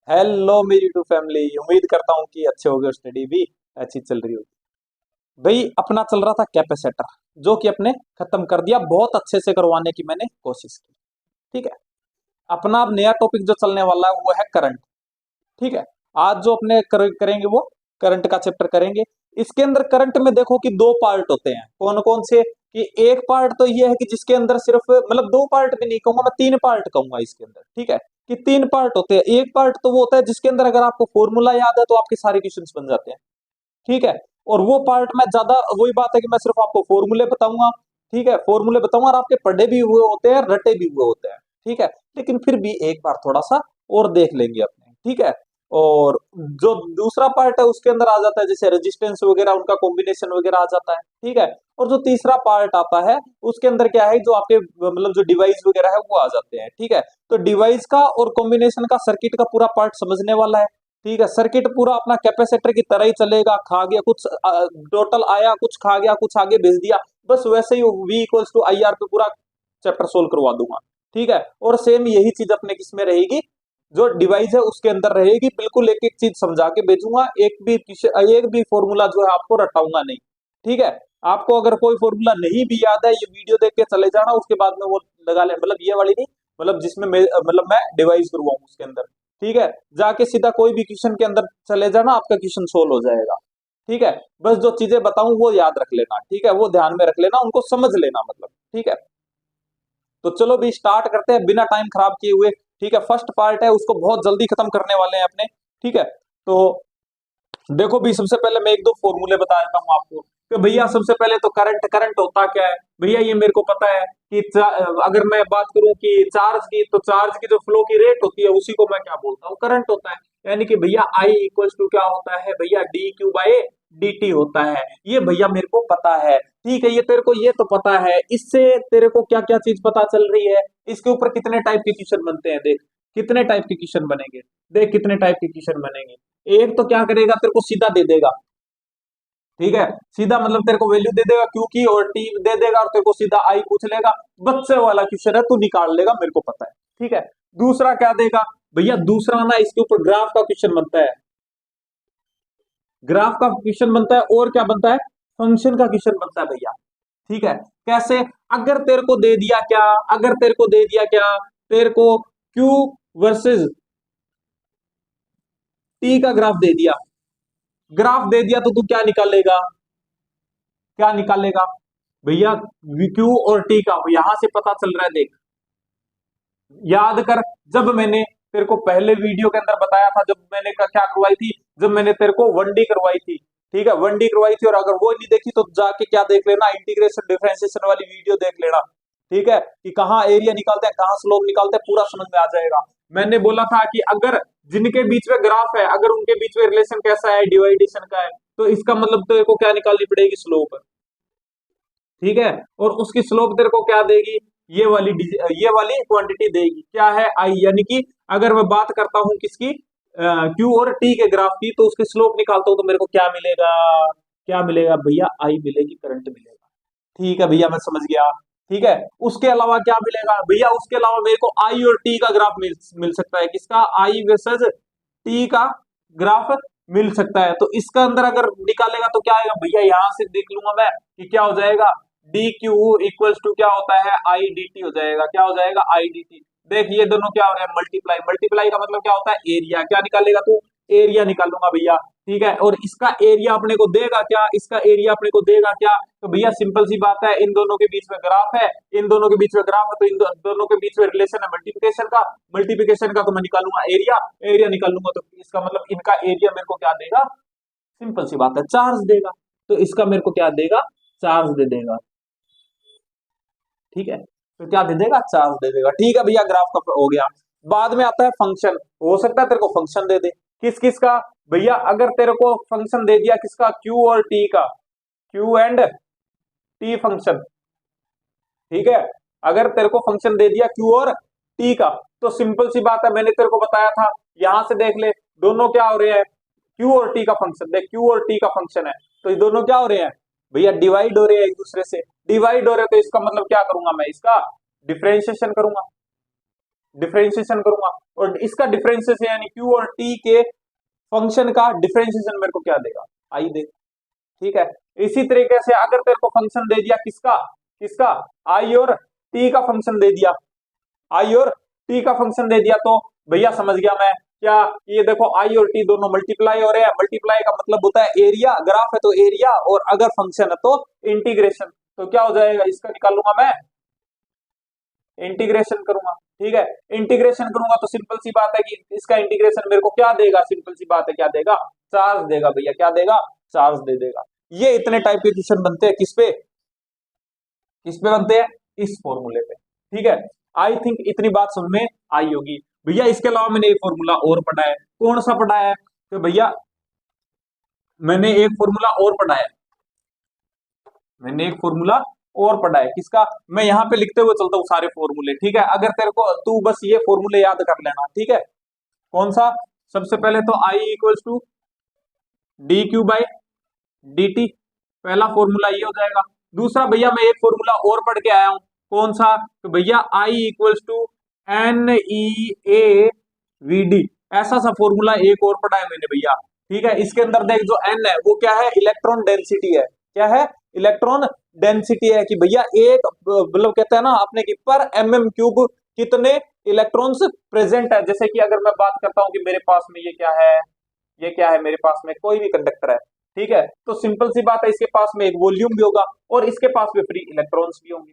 Hello मेरी YouTube family. उम्मीद करता हूँ कि अच्छे होगे और स्टडी भी अच्छी चल रही होगी। भाई अपना चल रहा था कैपेसिटर, जो कि अपने खत्म कर दिया, बहुत अच्छे से करवाने की मैंने कोशिश की। ठीक है। अपना अब नया टॉपिक जो चलने वाला है वो है करंट। ठीक है। आज जो अपने करेंगे वो करंट का चैप्टर करेंगे। इसके अंदर करंट में देखो कि दो पार्ट होते हैं, कौन कौन से। कि एक पार्ट तो ये है कि जिसके अंदर सिर्फ, मतलब दो पार्ट भी नहीं कहूंगा मैं, तीन पार्ट कहूंगा इसके अंदर। ठीक है। कि तीन पार्ट होते हैं। एक पार्ट तो वो होता है जिसके अंदर अगर आपको फॉर्मूला याद है तो आपके सारे क्वेश्चंस बन जाते हैं। ठीक है। और वो पार्ट में ज्यादा वही बात है कि मैं सिर्फ आपको फॉर्मूले बताऊंगा। ठीक है, फॉर्मूले बताऊंगा और आपके पढ़े भी हुए होते हैं, रटे भी हुए होते हैं। ठीक है। लेकिन फिर भी एक बार थोड़ा सा और देख लेंगे अपने। ठीक है। और जो दूसरा पार्ट है उसके अंदर आ जाता है जैसे रेजिस्टेंस वगैरह, उनका कॉम्बिनेशन वगैरह आ जाता है। ठीक है। और जो तीसरा पार्ट आता है उसके अंदर क्या है, जो आपके मतलब जो डिवाइस वगैरह है वो आ जाते हैं। ठीक है। तो डिवाइस का और कॉम्बिनेशन का सर्किट का पूरा पार्ट समझने वाला है। ठीक है। सर्किट पूरा अपना कैपेसिटर की तरह ही चलेगा, खा गया कुछ, टोटल आया कुछ, खा गया कुछ, आगे भेज दिया। बस वैसे ही V equals to I R पे पूरा चैप्टर सोल्व करवा दूंगा। ठीक है। और सेम यही चीज अपने किसमें रहेगी, जो डिवाइस है उसके अंदर रहेगी। बिल्कुल एक एक चीज समझा के भेजूंगा, एक भी फॉर्मूला जो है आपको रटाऊंगा नहीं। ठीक है। आपको अगर कोई फॉर्मूला नहीं भी याद है, ये वीडियो देख के चले जाना, उसके बाद में वो लगा ले, मतलब ये वाली नहीं, मतलब जिसमें मतलब मैं डिवाइस करवाऊँ उसके अंदर। ठीक है। जाके सीधा कोई भी क्वेश्चन के अंदर चले जाना, आपका क्वेश्चन सोल्व हो जाएगा। ठीक है। बस जो चीजें बताऊं वो याद रख लेना। ठीक है, वो ध्यान में रख लेना, उनको समझ लेना मतलब। ठीक है। तो चलो भी स्टार्ट करते हैं बिना टाइम खराब किए हुए। ठीक है। फर्स्ट पार्ट है उसको बहुत जल्दी खत्म करने वाले हैं अपने। ठीक है। तो देखो भी, सबसे पहले मैं एक दो फॉर्मूले बता देता हूँ आपको कि भैया सबसे पहले तो करंट करंट होता क्या है। भैया ये मेरे को पता है कि अगर मैं बात करूं कि चार्ज की, तो चार्ज की जो फ्लो की रेट होती है उसी को मैं क्या बोलता हूँ, करंट होता है। यानी कि भैया आई इक्वल्स टू क्या होता है भैया, D Q by D T होता है। ये भैया मेरे को पता है। ठीक है, ये तेरे को ये तो पता है। इससे तेरे को क्या क्या चीज पता चल रही है, इसके ऊपर कितने टाइप के क्वेश्चन बनते हैं देख। कितने टाइप के क्वेश्चन बनेंगे, देख कितने टाइप के क्वेश्चन बनेंगे। एक तो क्या करेगा, तेरे को सीधा दे देगा। ठीक है। सीधा मतलब तेरे को वैल्यू दे देगा क्यू की और टी दे देगा, और तेरे को सीधा आई पूछ लेगा। बच्चे वाला क्वेश्चन है, तू निकाल लेगा, मेरे को पता है। ठीक है। दूसरा क्या देगा भैया, दूसरा ना इसके ऊपर ग्राफ का क्वेश्चन बनता है। ग्राफ का क्वेश्चन बनता है, और क्या बनता है, फंक्शन का क्वेश्चन बनता है भैया। ठीक है। कैसे, अगर तेरे को दे दिया क्या, अगर तेरे को दे दिया क्या, तेरे को क्यू वर्सेस टी का ग्राफ दे दिया, ग्राफ दे दिया तो तू क्या निकालेगा, क्या निकालेगा भैया, क्यू और टी का यहां से पता चल रहा है देख। याद कर, जब मैंने तेरे को पहले वीडियो के अंदर बताया था, जब मैंने क्या करवाई थी, जब मैंने तेरे को 1D करवाई थी। ठीक है, 1D करवाई थी, और अगर वो नहीं देखी तो जाके क्या देख लेना, इंटीग्रेशन डिफरेंशिएशन वाली वीडियो देख लेना। ठीक है, कि कहाँ एरिया निकालते हैं, कहाँ स्लोप निकालते हैं, पूरा समझ में आ जाएगा। मैंने बोला था कि अगर जिनके बीच में ग्राफ है, अगर उनके बीच में रिलेशन कैसा है, डिवाइडेशन का है, तो इसका मतलब तेरे को क्या निकालनी पड़ेगी, स्लोप। ठीक है। और उसकी स्लोप तेरे को क्या देगी, ये वाली क्वांटिटी देगी, क्या है, आई। यानी कि अगर मैं बात करता हूं किसकी, क्यू और टी के ग्राफ की, तो उसकी स्लोप निकालता हूं तो मेरे को क्या मिलेगा, क्या मिलेगा भैया, आई मिलेगी, करंट मिलेगा। ठीक है भैया, मैं समझ गया। ठीक है। उसके अलावा क्या मिलेगा भैया, उसके अलावा मेरे को आई और टी का ग्राफ मिल सकता है, किसका, आई वर्सेस टी का ग्राफ मिल सकता है। तो इसका अंदर अगर निकालेगा तो क्या आएगा भैया, यहां से देख लूंगा मैं कि क्या हो जाएगा, डी क्यू इक्वल्स टू क्या होता है, आई डी टी हो जाएगा। क्या हो जाएगा, आई डी टी। देख ये दोनों क्या हो रहे हैं, मल्टीप्लाई। मल्टीप्लाई का मतलब क्या होता है, एरिया। क्या निकालेगा तू, एरिया निकालूंगा भैया। ठीक है। और इसका एरिया अपने को देगा क्या, इसका एरिया अपने को देगा क्या, तो भैया सिंपल सी बात है, इन दोनों के बीच में ग्राफ है, इन दोनों के बीच में ग्राफ है, तो इन दोनों के बीच में रिलेशन है मल्टीप्लिकेशन का। मल्टीप्लिकेशन का तो मैं निकालूंगा एरिया, एरिया निकालूंगा तो इसका मतलब इनका एरिया मेरे को क्या देगा, सिंपल सी बात है, चार्ज देगा। तो इसका मेरे को क्या देगा, चार्ज दे देगा। ठीक है। तो क्या दे देगा, चार्ज दे देगा। ठीक है भैया, ग्राफ का हो गया। बाद में आता है फंक्शन। हो सकता है तेरे को फंक्शन दे दे, किस किस का भैया, अगर तेरे को फंक्शन दे दिया किसका, क्यू और टी का, क्यू एंड टी फंक्शन। ठीक है। अगर तेरे को फंक्शन दे दिया क्यू और टी का, तो सिंपल सी बात है, मैंने तेरे को बताया था, यहां से देख ले, दोनों क्या हो रहे हैं, क्यू और टी का फंक्शन। देख क्यू और टी का फंक्शन है, तो ये दोनों क्या हो रहे हैं भैया, डिवाइड हो रहे हैं एक दूसरे से। डिवाइड हो रहे हैं तो इसका मतलब क्या करूंगा मैं, इसका डिफरेंशिएशन करूंगा। डिफरेंशिएशन करूंगा, और इसका डिफरेंशिएशन यानी क्यू और टी के फंक्शन का डिफरेंशिएशन मेरे को क्या देगा, आई दे। ठीक है, इसी तरीके से अगर तेरे को फंक्शन दे दिया किसका किसका, आई और टी का फंक्शन दे दिया, आई और टी का फंक्शन दे दिया, तो भैया समझ गया मैं क्या, ये देखो आई और टी दोनों मल्टीप्लाई हो रहे हैं, मल्टीप्लाई का मतलब होता है एरिया, ग्राफ है तो एरिया, और अगर फंक्शन है तो इंटीग्रेशन, तो क्या हो जाएगा, इसका निकालूंगा मैं, इंटीग्रेशन करूंगा। ठीक है, इंटीग्रेशन करूंगा तो सिंपल सी बात है कि इसका इंटीग्रेशन मेरे को क्या देगा, सिंपल सी बात है क्या देगा, चार्ज देगा भैया, क्या देगा, चार्ज दे देगा। ये इतने टाइप के क्वेश्चन बनते हैं, किस पे बनते हैं, इस फॉर्मूले पे। ठीक है, आई थिंक इतनी बात समझ में आई होगी। भैया इसके अलावा मैंने एक फॉर्मूला और पढ़ा है, कौन सा पढ़ा है, तो भैया मैंने एक फॉर्मूला और पढ़ा है, मैंने एक फॉर्मूला और पढ़ा है, किसका, मैं यहाँ पे लिखते हुए चलता हूँ सारे फॉर्मूले। ठीक है, अगर तेरे को तू बस ये फॉर्मूले याद कर लेना। ठीक है, कौन सा, सबसे पहले तो I equals to D Q by D T, पहला फॉर्मूला ये हो जाएगा। दूसरा भैया मैं एक फॉर्मूला और पढ़ के आया हूं, कौन सा, तो भैया I equals to N E A V D, ऐसा सा फॉर्मूला एक और पढ़ा है मैंने भैया। ठीक है, इसके अंदर देख जो एन है वो क्या है, इलेक्ट्रॉन डेंसिटी है, क्या है, इलेक्ट्रॉन डेंसिटी है, कि भैया एक मतलब कहते हैं ना आपने कि पर mm क्यूब कितने इलेक्ट्रॉन्स प्रेजेंट है। जैसे कि अगर मैं बात करता हूं कि मेरे पास में ये क्या है, ये क्या है, मेरे पास में कोई भी कंडक्टर है। ठीक है, तो सिंपल सी बात है, इसके पास में एक वॉल्यूम भी होगा और इसके पास में फ्री इलेक्ट्रॉन्स भी होंगे।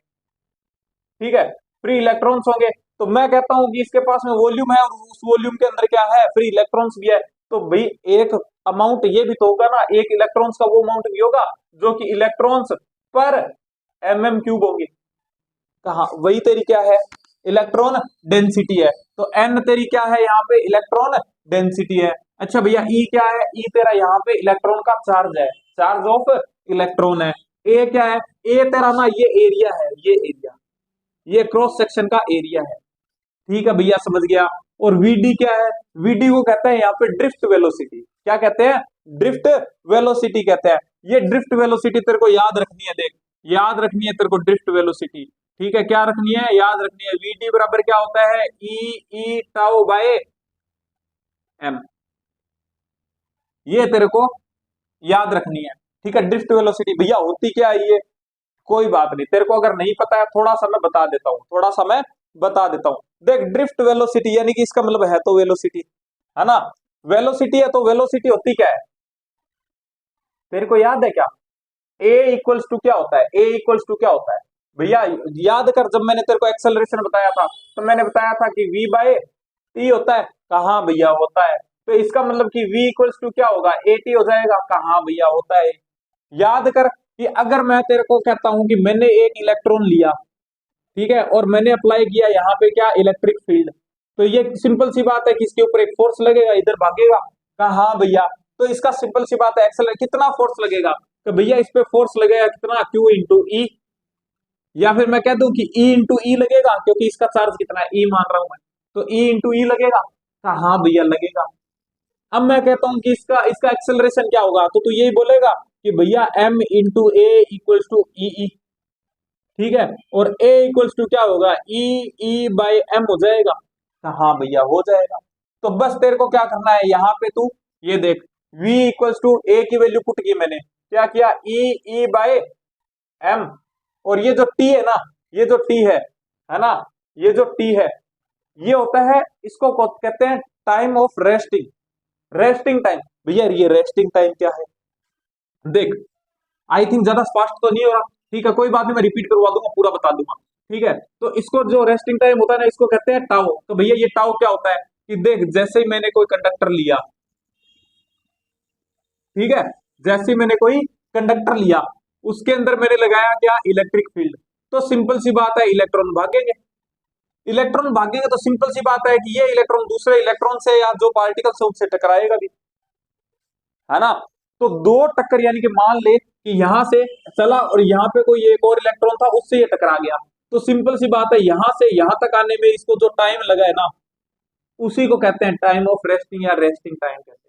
ठीक है, फ्री इलेक्ट्रॉन्स होंगे, तो मैं कहता हूं कि इसके पास में वॉल्यूम है और उस वॉल्यूम के अंदर क्या है, फ्री इलेक्ट्रॉन्स भी है, तो भाई एक अमाउंट ये भी तो होगा ना, एक इलेक्ट्रॉन्स का वो अमाउंट भी होगा जो कि इलेक्ट्रॉन्स पर mm क्यूब होंगे। कहा, वही तेरी क्या है, इलेक्ट्रॉन डेंसिटी है, तो n तेरी क्या है यहाँ पे, इलेक्ट्रॉन डेंसिटी है। अच्छा भैया ई क्या है, ई तेरा यहाँ पे इलेक्ट्रॉन का चार्ज है, चार्ज ऑफ इलेक्ट्रॉन है। ए क्या है, ए तेरा ना ये एरिया है, ये एरिया, ये क्रॉस सेक्शन का एरिया है। ठीक है भैया, समझ गया। और वीडी क्या है, वीडी को कहते हैं यहाँ पे ड्रिफ्ट वेलोसिटी, क्या कहते हैं, ड्रिफ्ट वेलोसिटी कहते हैं। ये ड्रिफ्ट वेलोसिटी तेरे को याद रखनी है, देख याद रखनी है तेरे को ड्रिफ्ट वेलोसिटी। ठीक है, क्या रखनी है, याद रखनी है, वीडी बराबर क्या होता है, ई टाउ बाय एम, ये तेरे को याद रखनी है। ठीक है, ड्रिफ्ट वेलोसिटी भैया होती क्या है ये, कोई बात नहीं, तेरे को अगर नहीं पता है थोड़ा सा मैं बता देता हूँ, थोड़ा सा मैं बता देता हूँ। देख ड्रिफ्ट वेलोसिटी यानी कि इसका मतलब है तो वेलोसिटी, है ना, वेलोसिटी है तो वेलोसिटी होती क्या है, तेरे को याद है क्या, ए इक्वल्स टू क्या होता है, ए इक्वल्स टू क्या होता है भैया, याद कर, जब मैंने तेरे को एक्सेलरेशन बताया था तो मैंने बताया था कि v बाय टी होता है, कहाँ भैया होता है, तो इसका मतलब कि v इक्वल्स टू क्या होगा, ए टी हो जाएगा, कहाँ भैया होता है। याद कर कि अगर मैं तेरे को कहता हूं कि मैंने एक इलेक्ट्रॉन लिया, ठीक है, और मैंने अप्लाई किया यहाँ पे क्या, इलेक्ट्रिक फील्ड, तो ये सिंपल सी बात है कि इसके ऊपर एक फोर्स लगेगा, इधर भागेगा, कहा भैया, तो इसका सिंपल सी बात है एक्सेलरेट कितना फोर्स लगेगा, तो भैया इस पे फोर्स लगेगा कितना, Q इंटू ई, या फिर मैं कह दूं कि E इंटू ई लगेगा, क्योंकि इसका चार्ज कितना है, E मान रहा हूं मैं, तो E इंटू ई लगेगा, हाँ भैया लगेगा। अब मैं कहता हूं कि इसका इसका एक्सेलरेशन क्या होगा, तो तू यही बोलेगा कि भैया m into A equals to E, ठीक है, और a इक्वल्स टू क्या होगा, ई बाई एम हो जाएगा, हाँ भैया हो जाएगा। तो बस तेरे को क्या करना है, यहाँ पे तू ये देख v इक्वल्स टू ए की वैल्यू पुट की मैंने, क्या किया, ई बाई एम, और ये जो t है ना, ये जो t है ना, ये जो t है ये होता है, इसको कहते हैं time of resting, resting time. भैया ये रेस्टिंग टाइम क्या है, देख आई थिंक ज्यादा स्पष्ट तो नहीं हो रहा, ठीक है कोई बात नहीं, मैं रिपीट करवा दूंगा, पूरा बता दूंगा। ठीक है, तो इसको जो रेस्टिंग टाइम होता है ना, इसको कहते हैं टाउ। तो भैया ये टाउ क्या होता है कि देख, जैसे ही मैंने कोई कंडक्टर लिया, ठीक है, जैसे ही मैंने कोई कंडक्टर लिया, उसके अंदर मैंने लगाया क्या, इलेक्ट्रिक फील्ड, तो सिंपल सी बात है इलेक्ट्रॉन भागेंगे, इलेक्ट्रॉन भागेंगे, तो सिंपल सी बात है कि ये इलेक्ट्रॉन दूसरे इलेक्ट्रॉन से या जो पार्टिकल से उससे टकराएगा भी, है ना। तो दो टक्कर, यानी कि मान ले कि यहां से चला और यहाँ पे कोई एक और इलेक्ट्रॉन था, उससे ये टकरा गया, तो सिंपल सी बात है यहां से यहां तक आने में इसको जो टाइम लगा है ना, उसी को कहते हैं टाइम ऑफ रेस्टिंग या रेस्टिंग टाइम कहते हैं।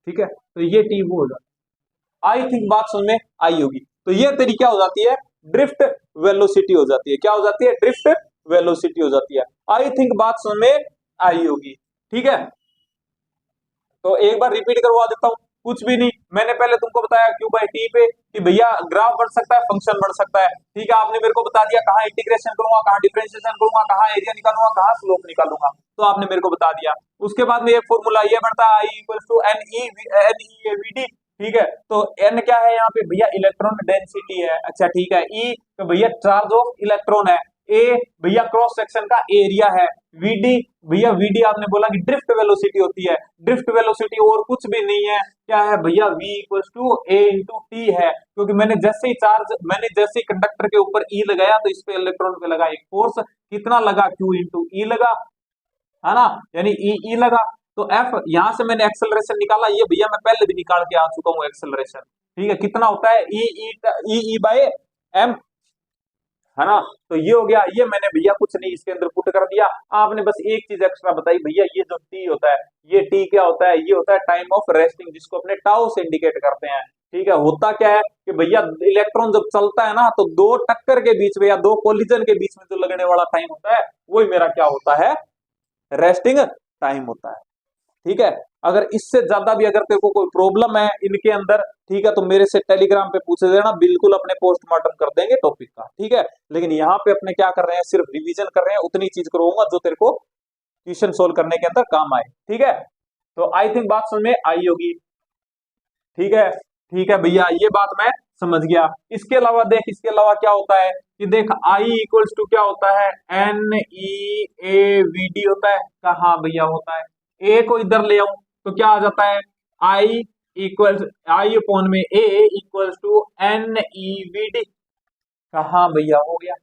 ठीक है, तो ये टी वो हो जाता है। आई थिंक बात समझ में आई होगी। तो ये तेरी क्या हो जाती है, ड्रिफ्ट वेलोसिटी हो जाती है, क्या हो जाती है, ड्रिफ्ट वेलोसिटी हो जाती है। आई थिंक बात समझ में आई होगी, ठीक है। तो एक बार रिपीट करवा देता हूं, कुछ भी नहीं, मैंने पहले तुमको बताया क्यू बाई टी पे कि भैया ग्राफ बढ़ सकता है, फंक्शन बढ़ सकता है, ठीक है। आपने मेरे को बता दिया कहाँ इंटीग्रेशन करूंगा, कहाँ डिफरेंशिएशन करूंगा, कहाँ एरिया निकालूंगा, कहाँ स्लोप निकालूंगा, तो आपने मेरे को बता दिया। उसके बाद में एक फॉर्मूला ये बनता है I equal to N E V D, ठीक है। तो एन क्या है यहाँ पे भैया, इलेक्ट्रॉन डेंसिटी है, अच्छा ठीक है। ई तो भैया चार्ज ऑफ इलेक्ट्रॉन है, ए भैया क्रॉस सेक्शन का एरिया है, वीडी भैया वीडी आपने बोला कि ड्रिफ्ट वेलोसिटी होती है, ड्रिफ्ट वेलोसिटी और कुछ भी नहीं है, क्या है भैया v equals to A into T है, क्योंकि मैंने जैसे ही कंडक्टर के ऊपर ई लगाया तो इस पे इलेक्ट्रॉन पे लगा एक फोर्स, कितना लगा q इंटू ई लगा, है ना, यानी ई लगा। तो एफ यहां से मैंने एक्सेलरेशन निकाला, ये भैया मैं पहले भी निकाल के आ चुका हूं एक्सेलरेशन, ठीक है, कितना होता है ई बाय एम, है ना। तो ये हो गया, ये मैंने भैया कुछ नहीं इसके अंदर पुट कर दिया। आपने बस एक चीज एक्स्ट्रा बताई भैया, ये जो टी होता है, ये टी क्या होता है, ये होता है टाइम ऑफ रेस्टिंग, जिसको अपने टाउ से इंडिकेट करते हैं, ठीक है। होता क्या है कि भैया इलेक्ट्रॉन जब चलता है ना, तो दो टक्कर के बीच में या दो कोलिजन के बीच में जो लगने वाला टाइम होता है, वही मेरा क्या होता है, रेस्टिंग टाइम होता है, ठीक है। अगर इससे ज्यादा भी अगर तेरे को कोई प्रॉब्लम है इनके अंदर, ठीक है, तो मेरे से टेलीग्राम पे पूछ देना, बिल्कुल अपने पोस्टमार्टम कर देंगे टॉपिक का, ठीक है। लेकिन यहाँ पे अपने क्या कर रहे हैं, सिर्फ रिवीजन कर रहे हैं, उतनी चीज करवाऊंगा जो तेरे को क्वेश्चन सोल्व करने के अंदर काम आए, ठीक है। तो आई थिंक बात समझ में आई होगी, ठीक है, ठीक है भैया, ये बात मैं समझ गया। इसके अलावा देख, इसके अलावा क्या होता है कि देख आई इक्वल्स टू क्या होता है, N E A V D होता है, कहा भैया होता है, ए को इधर ले आऊं तो क्या आ जाता है, आई इक्वल्स आई अपॉन में A equals to N E V D, कहा भैया हो गया।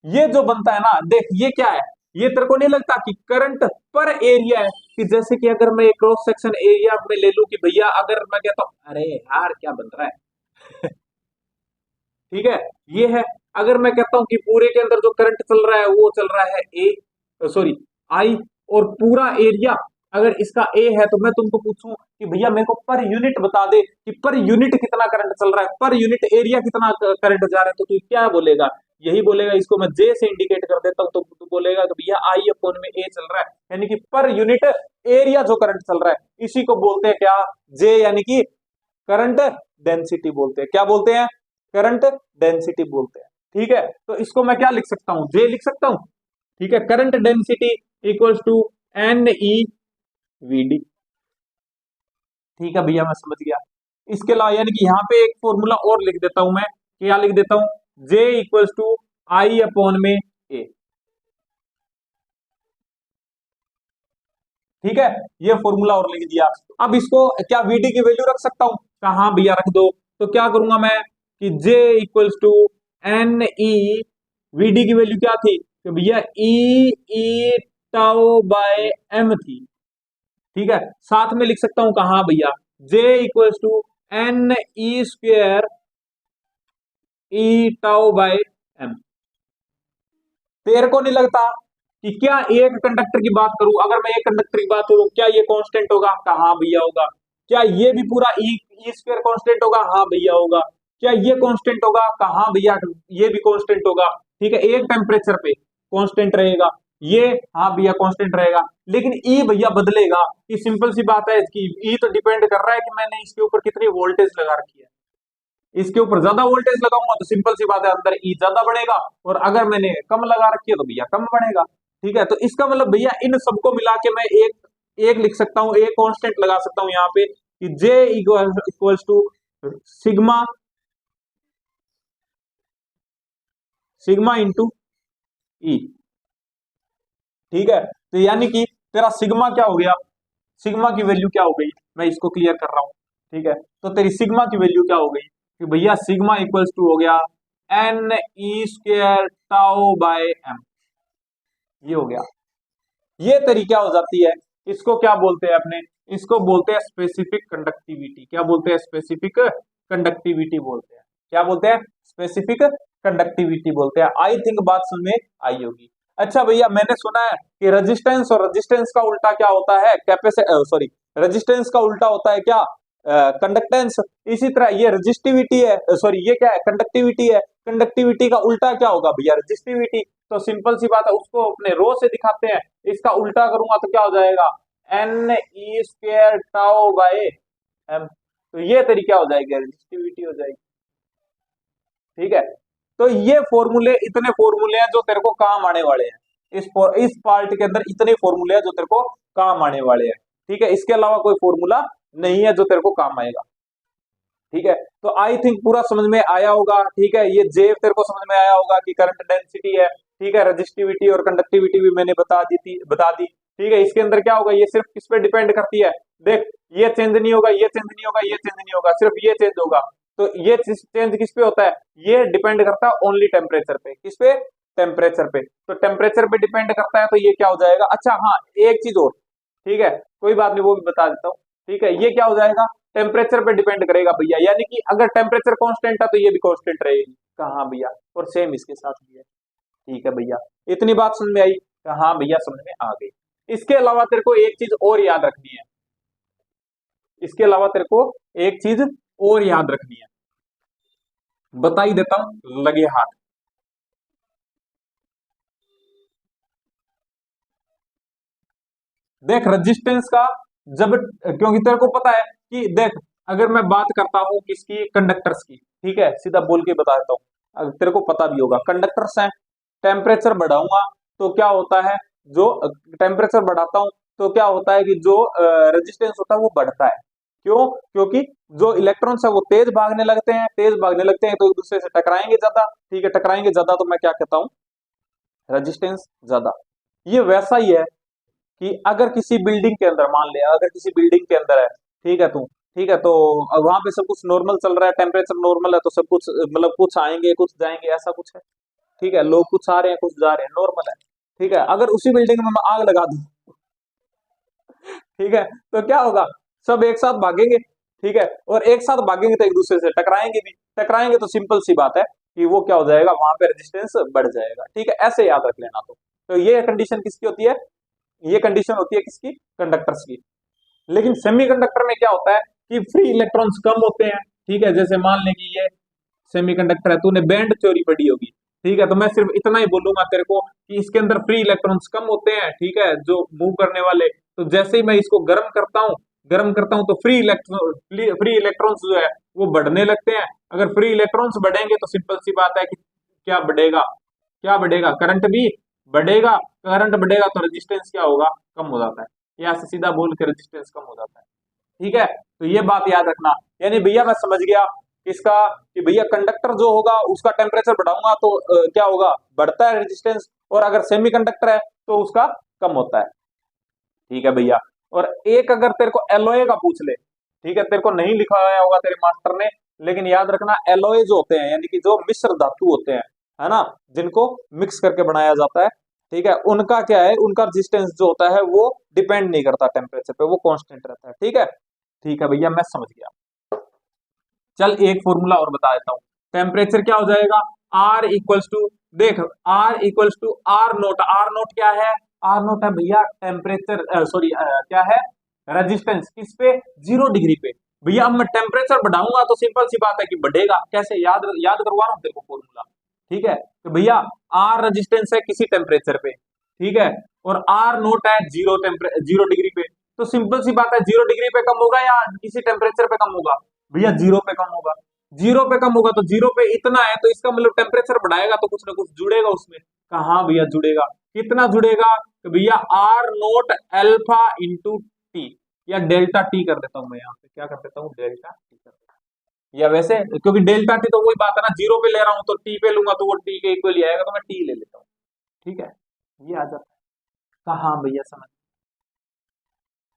ये जो बनता है ना, देख ये क्या है, ये तेरे को नहीं लगता कि करंट पर एरिया है, कि जैसे कि अगर मैं क्रॉस सेक्शन एरिया में ले लूं कि भैया अगर मैं कहता हूं, अरे यार क्या बन रहा है ठीक है, ये है। अगर मैं कहता हूं कि पूरे के अंदर जो करंट चल रहा है वो चल रहा है ए, सॉरी आई, और पूरा एरिया अगर इसका ए है, तो मैं तुमको पूछूं कि भैया मेरे को पर यूनिट बता दे कि पर यूनिट कितना करंट चल रहा है, पर यूनिट एरिया कितना करंट जा रहा है, तो तू क्या बोलेगा, यही बोलेगा, इसको मैं जे से इंडिकेट कर देता हूं, तो तू बोलेगा कि भैया आई अपॉन में ए चल रहा है, यानी कि पर यूनिट एरिया जो करंट चल रहा है, इसी को बोलते हैं क्या, जे, यानी कि करंट डेंसिटी बोलते हैं, क्या बोलते हैं, करंट डेंसिटी बोलते हैं, ठीक है। तो इसको मैं क्या लिख सकता हूं, जे लिख सकता हूं, ठीक है। Current density equals to N E V D, ठीक है भैया मैं समझ गया। इसके अलावा यानी कि यहाँ पे एक फॉर्मूला और लिख देता हूं मैं, क्या लिख देता हूं, J equals to I upon में ए, ठीक है, ये फॉर्मूला और लिख दिया। अब इसको क्या वीडी की वैल्यू रख सकता हूं, कहा भैया रख दो, तो क्या करूंगा मैं कि J equals to N E V D की वैल्यू क्या थी, तो भैया ई टाउ बाय एम थी, ठीक है। साथ में लिख सकता हूं कहा भैया, J equals to N E square E tau by M. तेरे को नहीं लगता कि क्या एक कंडक्टर की बात करूं, अगर मैं एक कंडक्टर की बात करूं, क्या ये कांस्टेंट होगा, हाँ भैया होगा। क्या ये भी पूरा ई स्क्वायर कांस्टेंट होगा, हाँ भैया होगा। क्या ये कांस्टेंट होगा, हाँ भैया ये भी कांस्टेंट होगा, ठीक है। एक टेम्परेचर पे कांस्टेंट रहेगा ये, हाँ भैया कांस्टेंट रहेगा, लेकिन ई भैया बदलेगा। ये सिंपल सी बात है कि ई तो डिपेंड कर रहा है कि मैंने इसके ऊपर कितनी वोल्टेज लगा रखी है, इसके ऊपर ज्यादा वोल्टेज लगाऊंगा तो सिंपल सी बात है अंदर ई ज्यादा बढ़ेगा, और अगर मैंने कम लगा रखी है तो भैया कम बढ़ेगा, ठीक है। तो इसका मतलब भैया इन सबको मिला के मैं एक लिख सकता हूं, एक कांस्टेंट लगा सकता हूं यहाँ पे कि J equals to sigma sigma into E, ठीक है। तो यानी कि तेरा सिग्मा क्या हो गया, सिग्मा की वैल्यू क्या हो गई, मैं इसको क्लियर कर रहा हूं, ठीक है। तो तेरी सिग्मा की वैल्यू क्या हो गई कि भैया सिग्मा इक्वल्स टू हो गया N E square tau by M, ये हो गया। ये तेरी क्या हो जाती है, इसको क्या बोलते हैं अपने, इसको बोलते हैं स्पेसिफिक कंडक्टिविटी, क्या बोलते हैं, स्पेसिफिक कंडक्टिविटी बोलते हैं, क्या बोलते हैं, स्पेसिफिक कंडक्टिविटी बोलते हैं। आई थिंक बात समझ में आई होगी। अच्छा भैया मैंने सुना है कि रेजिस्टेंस और रेजिस्टेंस का उल्टा क्या होता है, सॉरी रेजिस्टेंस का उल्टा होता है क्या, कंडक्टेंस। इसी तरह ये रेजिस्टिविटी है, सॉरी ये क्या है, कंडक्टिविटी है, कंडक्टिविटी का उल्टा क्या होगा भैया, रेजिस्टिविटी। तो सिंपल सी बात है, उसको अपने रो से दिखाते हैं। इसका उल्टा करूंगा तो क्या हो जाएगा, N E square tau by M. तो ये तेरी क्या हो जाएगी, रेजिस्टिविटी हो जाएगी। ठीक है, तो ये फॉर्मूले, इतने फॉर्मूले हैं जो तेरे को काम आने वाले हैं। इस पार्ट के अंदर इतने फॉर्मूले हैं जो तेरे को काम आने वाले हैं। ठीक है, इसके अलावा कोई फॉर्मूला नहीं है जो तेरे को काम आएगा। ठीक है, तो आई थिंक पूरा समझ में आया होगा। ठीक है, ये जे तेरे को समझ में आया होगा कि करंट डेंसिटी है। ठीक है, रेजिस्टिविटी और कंडक्टिविटी भी मैंने बता दी। ठीक है, इसके अंदर क्या होगा, ये सिर्फ किस पे डिपेंड करती है, देख ये चेंज नहीं होगा, ये चेंज नहीं होगा, ये चेंज नहीं होगा, सिर्फ ये चेंज होगा। तो ये चेंज किस पे होता है, ये डिपेंड करता है ओनली टेम्परेचर पे। किस पे, टेम्परेचर पे। तो टेम्परेचर पे डिपेंड करता है, तो ये क्या हो जाएगा। अच्छा हाँ, एक चीज और, ठीक है कोई बात नहीं, वो भी बता देता हूँ। ठीक है, ये क्या हो जाएगा, टेम्परेचर पे डिपेंड करेगा भैया, यानी कि अगर टेम्परेचर कांस्टेंट है तो ये भी कांस्टेंट रहेगी। कहाँ भैया, और सेम इसके साथ भी है। ठीक है भैया, इतनी बात समझ में आई, हाँ भैया समझ में आ गई। इसके अलावा तेरे को एक चीज और याद रखनी है, इसके अलावा तेरे को एक चीज और याद रखनी है, बता ही देता हूं, लगे हाथ। देख रेजिस्टेंस का, जब, क्योंकि तेरे को पता है कि देख, अगर मैं बात करता हूं किसकी, कंडक्टर्स की, ठीक है सीधा बोल के बता देता हूं, तेरे को पता भी होगा कंडक्टर्स हैं। टेम्परेचर बढ़ाऊंगा तो क्या होता है, जो टेम्परेचर बढ़ाता हूं तो क्या होता है कि जो रेजिस्टेंस होता है वो बढ़ता है। क्यों, क्योंकि जो इलेक्ट्रॉन्स है वो तेज भागने लगते हैं, तेज भागने लगते हैं तो एक दूसरे से टकराएंगे ज्यादा। ठीक है, टकराएंगे ज्यादा तो मैं क्या कहता हूं, रेजिस्टेंस ज्यादा। ये वैसा ही है कि अगर किसी बिल्डिंग के अंदर, मान ले अगर किसी बिल्डिंग के अंदर है, ठीक है तू, ठीक है तो वहां पे सब कुछ नॉर्मल चल रहा है, टेम्परेचर नॉर्मल है, तो सब कुछ मतलब कुछ आएंगे कुछ जाएंगे, ऐसा कुछ है। ठीक है, लोग कुछ आ रहे हैं कुछ जा रहे हैं, नॉर्मल है। ठीक है, अगर उसी बिल्डिंग में मैं आग लगा दूं, ठीक है तो क्या होगा, सब एक साथ भागेंगे। ठीक है, और एक साथ भागेंगे तो एक दूसरे से टकराएंगे भी, टकराएंगे तो सिंपल सी बात है कि वो क्या हो जाएगा, वहां पे रेजिस्टेंस बढ़ जाएगा। ठीक है, ऐसे याद रख लेना। तो ये कंडीशन किसकी होती है, ये कंडीशन होती है किसकी, कंडक्टर्स की। लेकिन सेमीकंडक्टर में क्या होता है कि फ्री इलेक्ट्रॉन्स कम होते हैं। ठीक है, जैसे मान ले कि ये सेमीकंडक्टर है, तूने बैंड थ्योरी पढ़ी होगी। ठीक है, तो मैं सिर्फ इतना ही बोलूंगा तेरे को कि इसके अंदर फ्री इलेक्ट्रॉन्स कम होते हैं। ठीक है, जो मूव करने वाले, तो जैसे ही मैं इसको गर्म करता हूं तो फ्री इलेक्ट्रॉन्स जो है वो बढ़ने लगते हैं। अगर फ्री इलेक्ट्रॉन्स बढ़ेंगे तो सिंपल सी बात है कि क्या बढ़ेगा, क्या बढ़ेगा, करंट भी बढ़ेगा। करंट बढ़ेगा तो रेजिस्टेंस क्या होगा, कम हो जाता है। यहाँ से सीधा बोल के रेजिस्टेंस कम हो जाता है। ठीक है, तो ये बात याद रखना। यानी भैया मैं समझ गया इसका, कि भैया कंडक्टर जो होगा उसका टेम्परेचर बढ़ाऊंगा तो क्या होगा, बढ़ता है रेजिस्टेंस, और अगर सेमीकंडक्टर है तो उसका कम होता है। ठीक है भैया, और एक अगर तेरे को एलओए का पूछ ले, ठीक है तेरे को नहीं लिखा हुआ होगा तेरे मास्टर ने, लेकिन याद रखना एलओए जो होते हैं, यानी कि जो मिश्र धातु होते हैं, है ना, जिनको मिक्स करके बनाया जाता है, ठीक है उनका क्या है, उनका रेजिस्टेंस जो होता है वो डिपेंड नहीं करता टेम्परेचर पे, वो कांस्टेंट रहता है। ठीक है, ठीक है भैया मैं समझ गया। चल एक फॉर्मूला और बता देता हूँ, टेम्परेचर क्या हो जाएगा, आर इक्वल्स टू, देख R equals to R nought. R nought क्या है, आर नोट है भैया टेम्परेचर, सॉरी क्या है, रेजिस्टेंस किस पे, 0 डिग्री पे। भैया अब मैं टेम्परेचर बढ़ाऊंगा तो सिंपल सी बात है कि बढ़ेगा। कैसे, याद याद करवा रहा हूँ तेरे को फॉर्मूला। ठीक है, तो भैया आर रेजिस्टेंस है किसी टेम्परेचर पे, ठीक है, और आर नोट है 0 डिग्री पे। तो सिंपल सी बात है, 0 डिग्री पे कम होगा या किसी टेम्परेचर पे कम होगा, भैया 0 पे कम होगा। 0 पे कम होगा तो 0 पे इतना है, तो इसका मतलब टेम्परेचर बढ़ाएगा तो कुछ ना कुछ जुड़ेगा उसमें। कहाँ भैया जुड़ेगा, कितना जुड़ेगा, तो भैया R nought alpha into T, या डेल्टा टी कर देता हूं मैं, यहाँ पे क्या कर देता हूँ, डेल्टा टी कर देता हूं। या वैसे क्योंकि डेल्टा टी तो वही बात है ना, 0 पे ले रहा हूं तो टी पे लूंगा तो वो टी के इक्वल ही आएगा, तो मैं टी ले लेता हूँ। ठीक है, ये आ जाता है। कहाँ भैया समझ,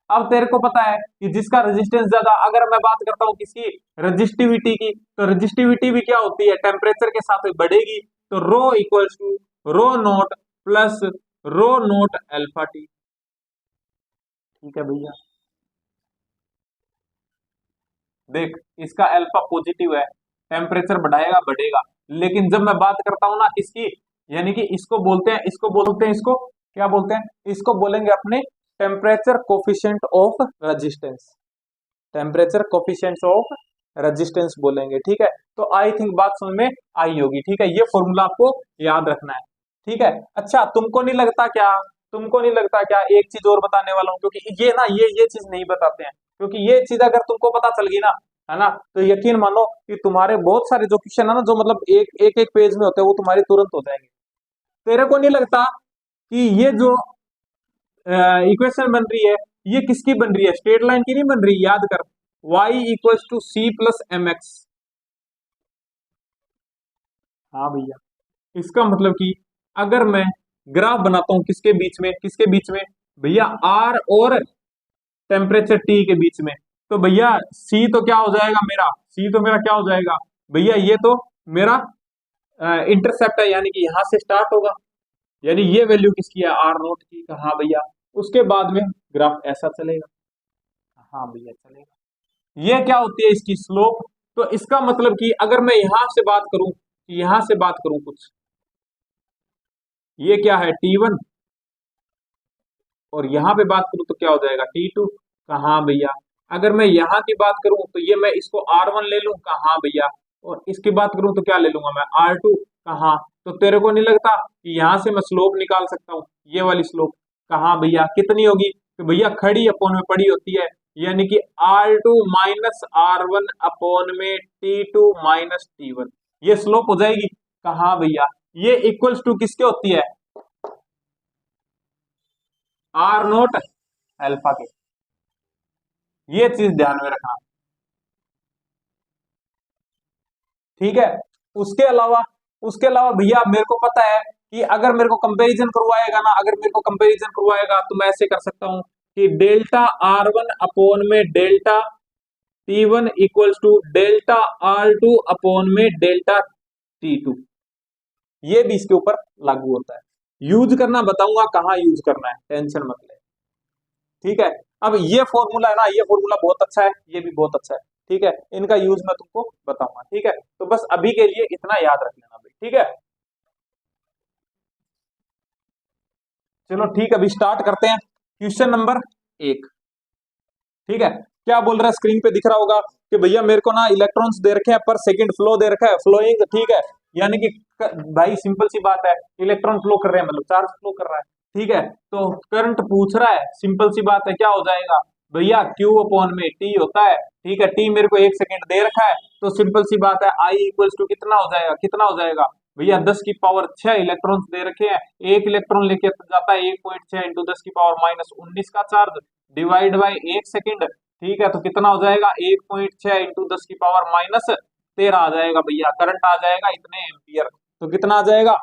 अब तेरे को पता है कि जिसका रेजिस्टेंस ज्यादा, अगर मैं बात करता हूं किसकी, रेजिस्टिविटी की, तो रेजिस्टिविटी भी क्या होती है, टेम्परेचर के साथ बढ़ेगी। तो rho equals to rho naught plus rho naught alpha T. ठीक है भैया, देख इसका अल्फा पॉजिटिव है, टेम्परेचर बढ़ाएगा बढ़ेगा। लेकिन जब मैं बात करता हूं ना किसकी, यानी कि इसको बोलते हैं, इसको क्या बोलते हैं, इसको बोलेंगे अपने temperature coefficient of resistance, temperature coefficient of resistance बोलेंगे। ठीक है, तो आई थिंक बात समझ में आई होगी। ठीक है, ये फॉर्मूला आपको याद रखना है। ठीक है। अच्छा, तुमको नहीं लगता क्या, एक चीज और बताने वाला हूँ, क्योंकि ये ना ये चीज नहीं बताते हैं, क्योंकि ये चीज अगर तुमको पता चल गई ना, है ना, तो यकीन मानो कि तुम्हारे बहुत सारे जो क्वेश्चन है ना, जो मतलब एक पेज में होते हैं, वो तुम्हारे तुरंत हो जाएंगे। तेरे को नहीं लगता कि ये जो इक्वेशन बन रही है, ये किसकी बन रही है, स्ट्रेट लाइन की नहीं बन रही, याद कर, y equals to C plus M X. हाँ भैया, इसका मतलब कि अगर मैं ग्राफ बनाता हूं किसके बीच में भैया, आर और टेम्परेचर टी के बीच में, तो भैया सी तो क्या हो जाएगा मेरा, सी तो मेरा क्या हो जाएगा भैया, ये तो मेरा इंटरसेप्ट है, यानी कि यहां से स्टार्ट होगा, यानी ये वैल्यू किसकी है, आर नोट की। हाँ भैया, उसके बाद में ग्राफ ऐसा चलेगा। हाँ भैया चलेगा। ये क्या होती है इसकी स्लोप, तो इसका मतलब कि अगर मैं यहां से बात करूं, यहां से बात करूं कुछ, ये क्या है T1, और यहां पे बात करूं तो क्या हो जाएगा T2। कहाँ भैया, अगर मैं यहाँ की बात करूं तो ये मैं इसको R1 ले लूं, कहाँ भैया, और इसकी बात करूं तो क्या ले लूंगा मैं R2। कहाँ, तो तेरे को नहीं लगता कि यहां से मैं स्लोप निकाल सकता हूँ, ये वाली स्लोप, कहाँ भैया कितनी होगी, तो भैया खड़ी अपोन में पड़ी होती है, यानी कि R2 माइनस R1 अपोन में T2 माइनस T1, ये स्लोप हो जाएगी। कहाँ भैया, ये इक्वल्स टू किसके होती है, आर नोट अल्फा के, ये चीज ध्यान में रखना। ठीक है। उसके अलावा उसके अलावा भैया मेरे को पता है कि अगर मेरे को कंपैरिजन करवाएगा ना, अगर मेरे को कंपैरिजन करवाएगा तो मैं ऐसे कर सकता हूं कि डेल्टा R1 अपोन में delta T1 equals to delta R2 upon में डेल्टा T2, ये भी इसके ऊपर लागू होता है। यूज करना बताऊंगा, कहाँ यूज करना है, टेंशन मत ले। ठीक है। अब ये फॉर्मूला है ना, ये फॉर्मूला बहुत अच्छा है, ये भी बहुत अच्छा है। ठीक है, इनका यूज मैं तुमको बताऊंगा। ठीक है, तो बस अभी के लिए इतना याद रख लेना भाई। ठीक है, चलो ठीक है, अभी स्टार्ट करते हैं क्वेश्चन नंबर 1। ठीक है, क्या बोल रहा है, स्क्रीन पे दिख रहा होगा कि भैया मेरे को ना इलेक्ट्रॉन्स दे रखे हैं पर सेकंड फ्लो दे रखा है, फ्लोइंग। ठीक है, यानी कि भाई सिंपल सी बात है, इलेक्ट्रॉन फ्लो कर रहे हैं मतलब चार्ज फ्लो कर रहा है। ठीक है, तो करंट पूछ रहा है, सिंपल सी बात है, क्या हो जाएगा भैया, क्यू अपॉन में टी होता है। ठीक है, टी मेरे को 1 सेकंड दे रखा है, तो सिंपल सी बात है, आई इक्वल्स टू कितना हो जाएगा, कितना हो जाएगा भैया, 10 की पावर 6 इलेक्ट्रॉन्स दे रखे हैं, एक इलेक्ट्रॉन लेके जाता है 1.6 इंटू 10 की पावर -19 का चार्ज, डिवाइड बाई 1 सेकंड। ठीक है, तो कितना हो जाएगा, 1.6 इंटू 10 की पावर -13 आ जाएगा भैया, करंट आ जाएगा इतने एम्पियर। तो कितना आ जाएगा,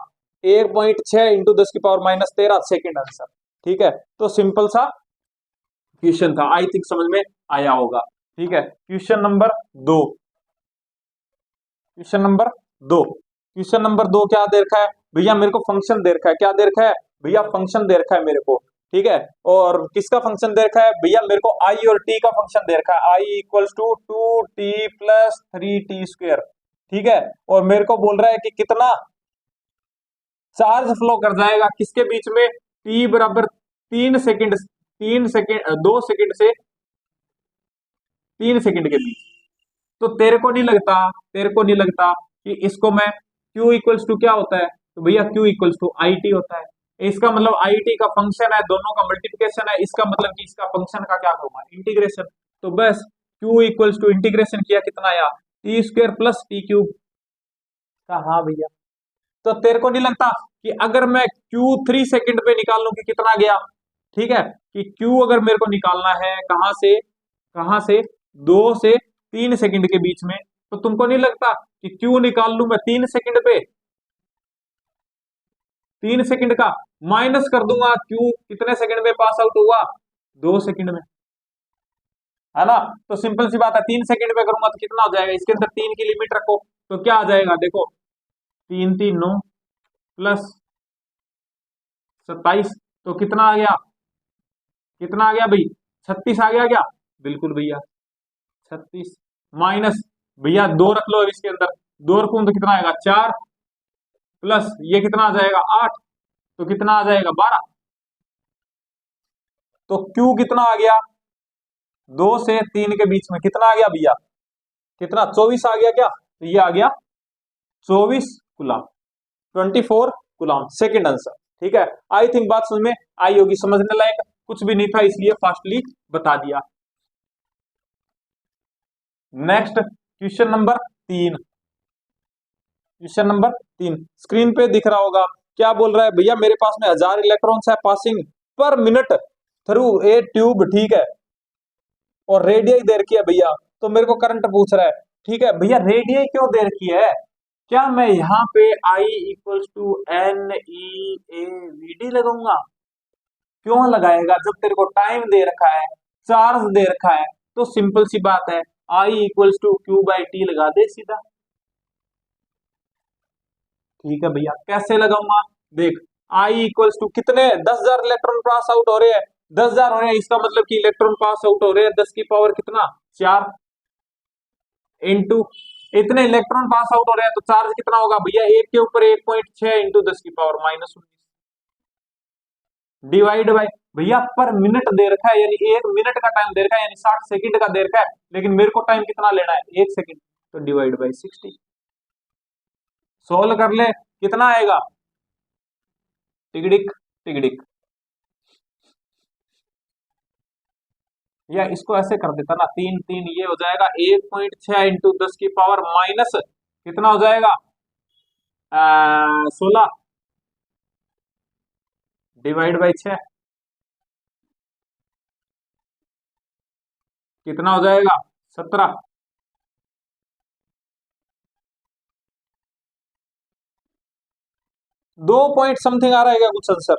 1.6 इंटू 10 की पावर -13 आंसर। ठीक है, तो सिंपल सा क्वेश्चन था, आई थिंक समझ में आया होगा। ठीक है, क्वेश्चन नंबर 2 क्या दे रखा है भैया, मेरे को फंक्शन दे रखा है, क्या दे रखा है भैया, फंक्शन दे रखा है मेरे को। ठीक है, और किसका फंक्शन दे रखा है भैया, मेरे को आई और टी का फंक्शन दे रखा है, I equals to 2t plus 3t²। ठीक है, और मेरे को बोल रहा है कि कितना चार्ज फ्लो कर जाएगा किसके बीच में, टी बराबर 3 सेकंड, 3 सेकंड 2 सेकंड से 3 सेकंड के बीच। तो तेरे को नहीं लगता कि इसको मैं Q इक्वल्स टू क्या होता है, तो भैया Q equals to I T होता है। इसका मतलब आई टी का फंक्शन है, दोनों का मल्टीप्लिकेशन है, इसका मतलब कि इसका फंक्शन का क्या करूंगा, इंटीग्रेशन। तो बस Q इक्वल्स टू इंटीग्रेशन किया, कितना आया, T² प्लस T³ का। हाँ भैया, तो तेरे को नहीं लगता कि अगर मैं Q 3 सेकंड पे निकाल लूं कि कितना गया। ठीक है, कि Q अगर मेरे को निकालना है कहां से 2 से 3 सेकंड के बीच में, तो तुमको नहीं लगता कि Q निकाल लूं मैं 3 सेकंड पे, 3 सेकंड का माइनस कर दूंगा, Q कितने सेकंड में पास आउट हुआ, 2 सेकंड में, है ना। तो सिंपल सी बात है, 3 सेकंड में करूंगा तो कितना हो जाएगा, इसके अंदर 3 की लिमिट रखो, तो क्या आ जाएगा देखो, 3 3 9 प्लस 27, तो कितना आ गया, कितना आ गया भाई, 36 आ गया क्या, बिल्कुल भैया 36, माइनस भैया 2 रख लो अब इसके अंदर, 2 रखूं तो कितना आएगा 4, प्लस ये कितना आ जाएगा 8, तो कितना आ जाएगा 12। तो Q कितना आ गया, 2 से 3 के बीच में कितना आ गया भैया, कितना 24 आ गया क्या, तो ये आ गया 24 कुलम, 24 कूलम्ब, सेकंड आंसर। ठीक है, आई थिंक बात समझ में आई होगी, समझने लायक कुछ भी नहीं था इसलिए फास्टली बता दिया। Next question number 3। Question number 3 screen पे दिख रहा होगा, क्या बोल रहा है भैया, मेरे पास में 1000 इलेक्ट्रॉन्स है पासिंग पर मिनट थ्रू ए ट्यूब, ठीक है, और रेडियस दे रखी है भैया, तो मेरे को करंट पूछ रहा है। ठीक है भैया, रेडियस क्यों दे रखी है, क्या मैं यहाँ पे I equals to N E A V D लगाऊंगा, क्यों लगाएगा जब तेरे को टाइम दे रखा है, चार्ज दे रखा है, तो सिंपल सी बात है I equals to Q by T लगा दे सीधा। ठीक है भैया, कैसे लगाऊंगा, देख I इक्वल्स टू कितने 10,000 इलेक्ट्रॉन पास आउट हो रहे हैं, 10,000 हो रहे हैं, इसका मतलब कि इलेक्ट्रॉन पास आउट हो रहे हैं 10 की पावर कितना 4 इंटू इतने इलेक्ट्रॉन पास आउट हो रहे हैं, तो चार्ज कितना होगा भैया, एक के ऊपर 1.6 इंटू 10 की पावर -19 डिवाइड बाय भैया पर मिनट दे रखा है, यानी 1 मिनट का टाइम दे रखा है, यानी 60 सेकंड का दे रखा है, लेकिन मेरे को टाइम कितना लेना है 1 सेकंड, तो डिवाइड बाय 60। सोल्व कर ले, कितना आएगा, टिकडिक टिकडिक, या इसको ऐसे कर देता ना, 3 3 ये हो जाएगा 1.6 इंटू 10 की पावर माइनस कितना हो जाएगा 16 डिवाइड बाई 6 कितना हो जाएगा 17। 2 पॉइंट समथिंग आ रहा है क्या कुछ आंसर,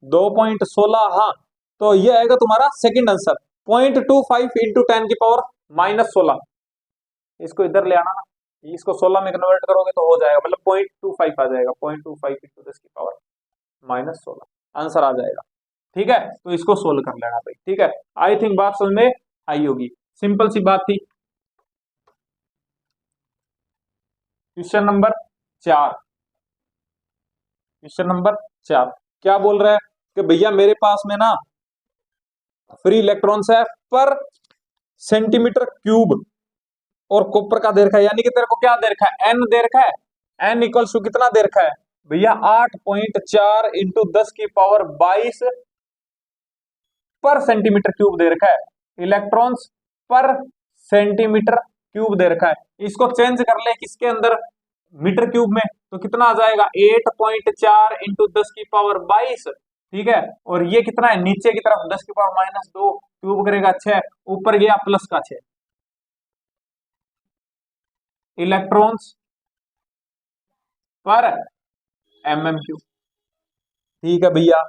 2.16, हाँ, तो ये आएगा तुम्हारा सेकंड आंसर, 0.25 इंटू 10 की पावर -16। इसको इधर ले आना ना, इसको 16 में कन्वर्ट करोगे तो हो जाएगा, मतलब 0.25 आ जाएगा, 0.25 इंटू 10 की पावर -16 आंसर आ जाएगा। ठीक है, तो इसको सोल्व कर लेना भाई। ठीक है, आई थिंक बात समझ में आई होगी, सिंपल सी बात थी। क्वेश्चन नंबर 4, क्वेश्चन नंबर 4 क्या बोल रहा है कि भैया मेरे पास में ना फ्री इलेक्ट्रॉन्स है पर सेंटीमीटर क्यूब और कॉपर का दे रखा है, यानी कि तेरे को क्या दे रखा है, एन दे रखा है, एन इक्वल्स टू कितना दे रखा है भैया 8.4 इंटू 10 की पावर 22 पर सेंटीमीटर क्यूब दे रखा है, इलेक्ट्रॉन्स पर सेंटीमीटर क्यूब दे रखा है, इसको चेंज कर ले किसके अंदर, मीटर क्यूब में, तो कितना आ जाएगा 8.4 इंटू 10 की पावर 22। ठीक है, और ये कितना है नीचे की तरफ 10 की पावर -2 क्यूब करेगा 6, ऊपर गया प्लस का 6 इलेक्ट्रॉन्स पर mm क्यूब। ठीक है भैया,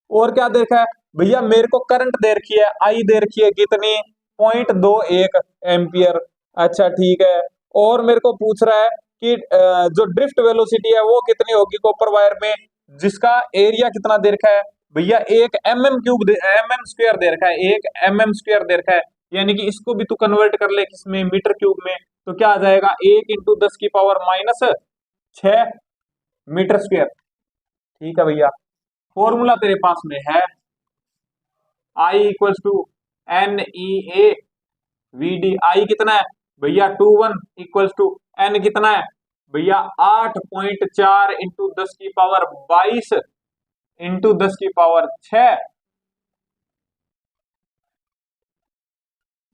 और क्या देखा है भैया, मेरे को करंट दे रखी है, आई दे रखी है कितनी 0.21 एम्पियर। अच्छा ठीक है, और मेरे को पूछ रहा है कि जो ड्रिफ्ट वेलोसिटी है वो कितनी होगी कॉपर वायर में, जिसका एरिया कितना दे रखा है भैया, 1 mm क्यूब mm² दे रखा है, 1 mm² दे रखा है, यानी कि इसको भी तू कन्वर्ट कर ले किसमें, मीटर क्यूब में, तो क्या आ जाएगा 1 इंटू 10 की पावर -6 मीटर स्क्वायर। ठीक है भैया, फॉर्मूला तेरे पास में है, I equals to N E A V D, I कितना है भैया 21 इक्वल्स टू एन कितना है भैया 8.4 इंटू 10 की पावर 22 इंटू 10 की पावर 6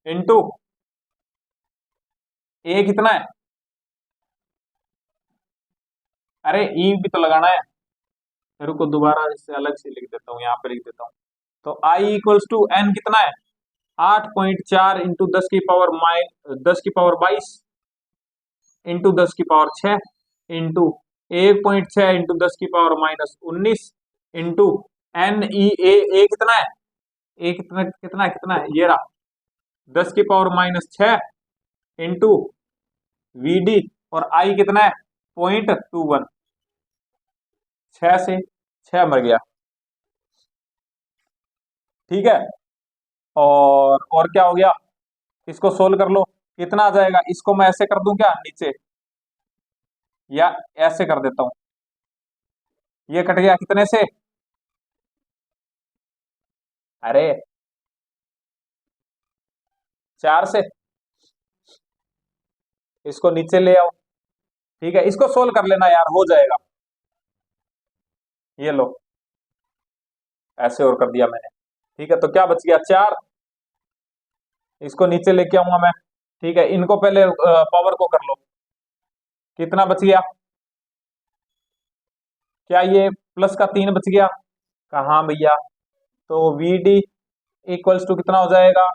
इंटू ए कितना है, अरे ई भी तो लगाना है, रुको दोबारा इससे अलग से लिख देता हूँ, यहाँ पे लिख देता हूँ, तो आई इक्वल्स टू एन कितना है 8.4 इंटू 10 की पावर 22 इंटू 10 की पावर 6 इंटू 1.6 इंटू 10 की पावर -19 इंटू एन ई ए कितना है, ए कितना कितना है कितना है ये रहा 10 की पावर -6 इंटू वी डी, और आई कितना है 0.21, 6 से 6 मर गया। ठीक है, और क्या हो गया, इसको सोल्व कर लो, कितना आ जाएगा, इसको मैं ऐसे कर दूं क्या नीचे, या ऐसे कर देता हूं, ये कट गया कितने से, अरे 4 से, इसको नीचे ले आओ, ठीक है, इसको सोल्व कर लेना यार, हो जाएगा। ये लो, ऐसे और कर दिया मैंने। ठीक है, तो क्या बच गया, 4। इसको नीचे लेके आऊंगा मैं। ठीक है, इनको पहले पावर को कर लो, कितना बच गया, क्या ये प्लस का 3 बच गया, कहाँ भैया, तो वी डी इक्वल्स टू कितना हो जाएगा,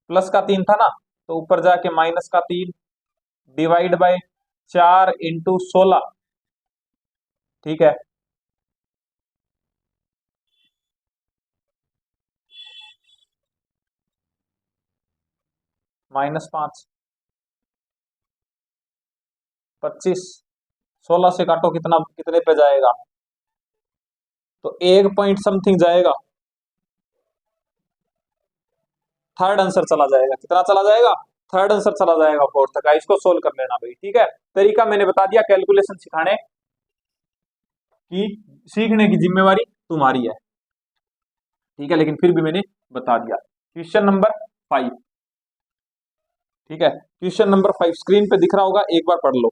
प्लस का 3 था ना, तो ऊपर जाके माइनस का 3 डिवाइड बाय 4 इंटू 16। ठीक है, -5, 25, 16 से काटो, कितना, कितने पे जाएगा, तो 1 पॉइंट समथिंग जाएगा, थर्ड आंसर चला जाएगा, कितना चला जाएगा, थर्ड आंसर चला जाएगा फोर्थ का। इसको सोल्व कर लेना भाई। ठीक है, तरीका मैंने बता दिया, कैलकुलेशन सिखाने की, सीखने की जिम्मेवारी तुम्हारी है। ठीक है, लेकिन फिर भी मैंने बता दिया। Question number 5। ठीक है, क्वेश्चन नंबर 5 स्क्रीन पे दिख रहा होगा, एक बार पढ़ लो।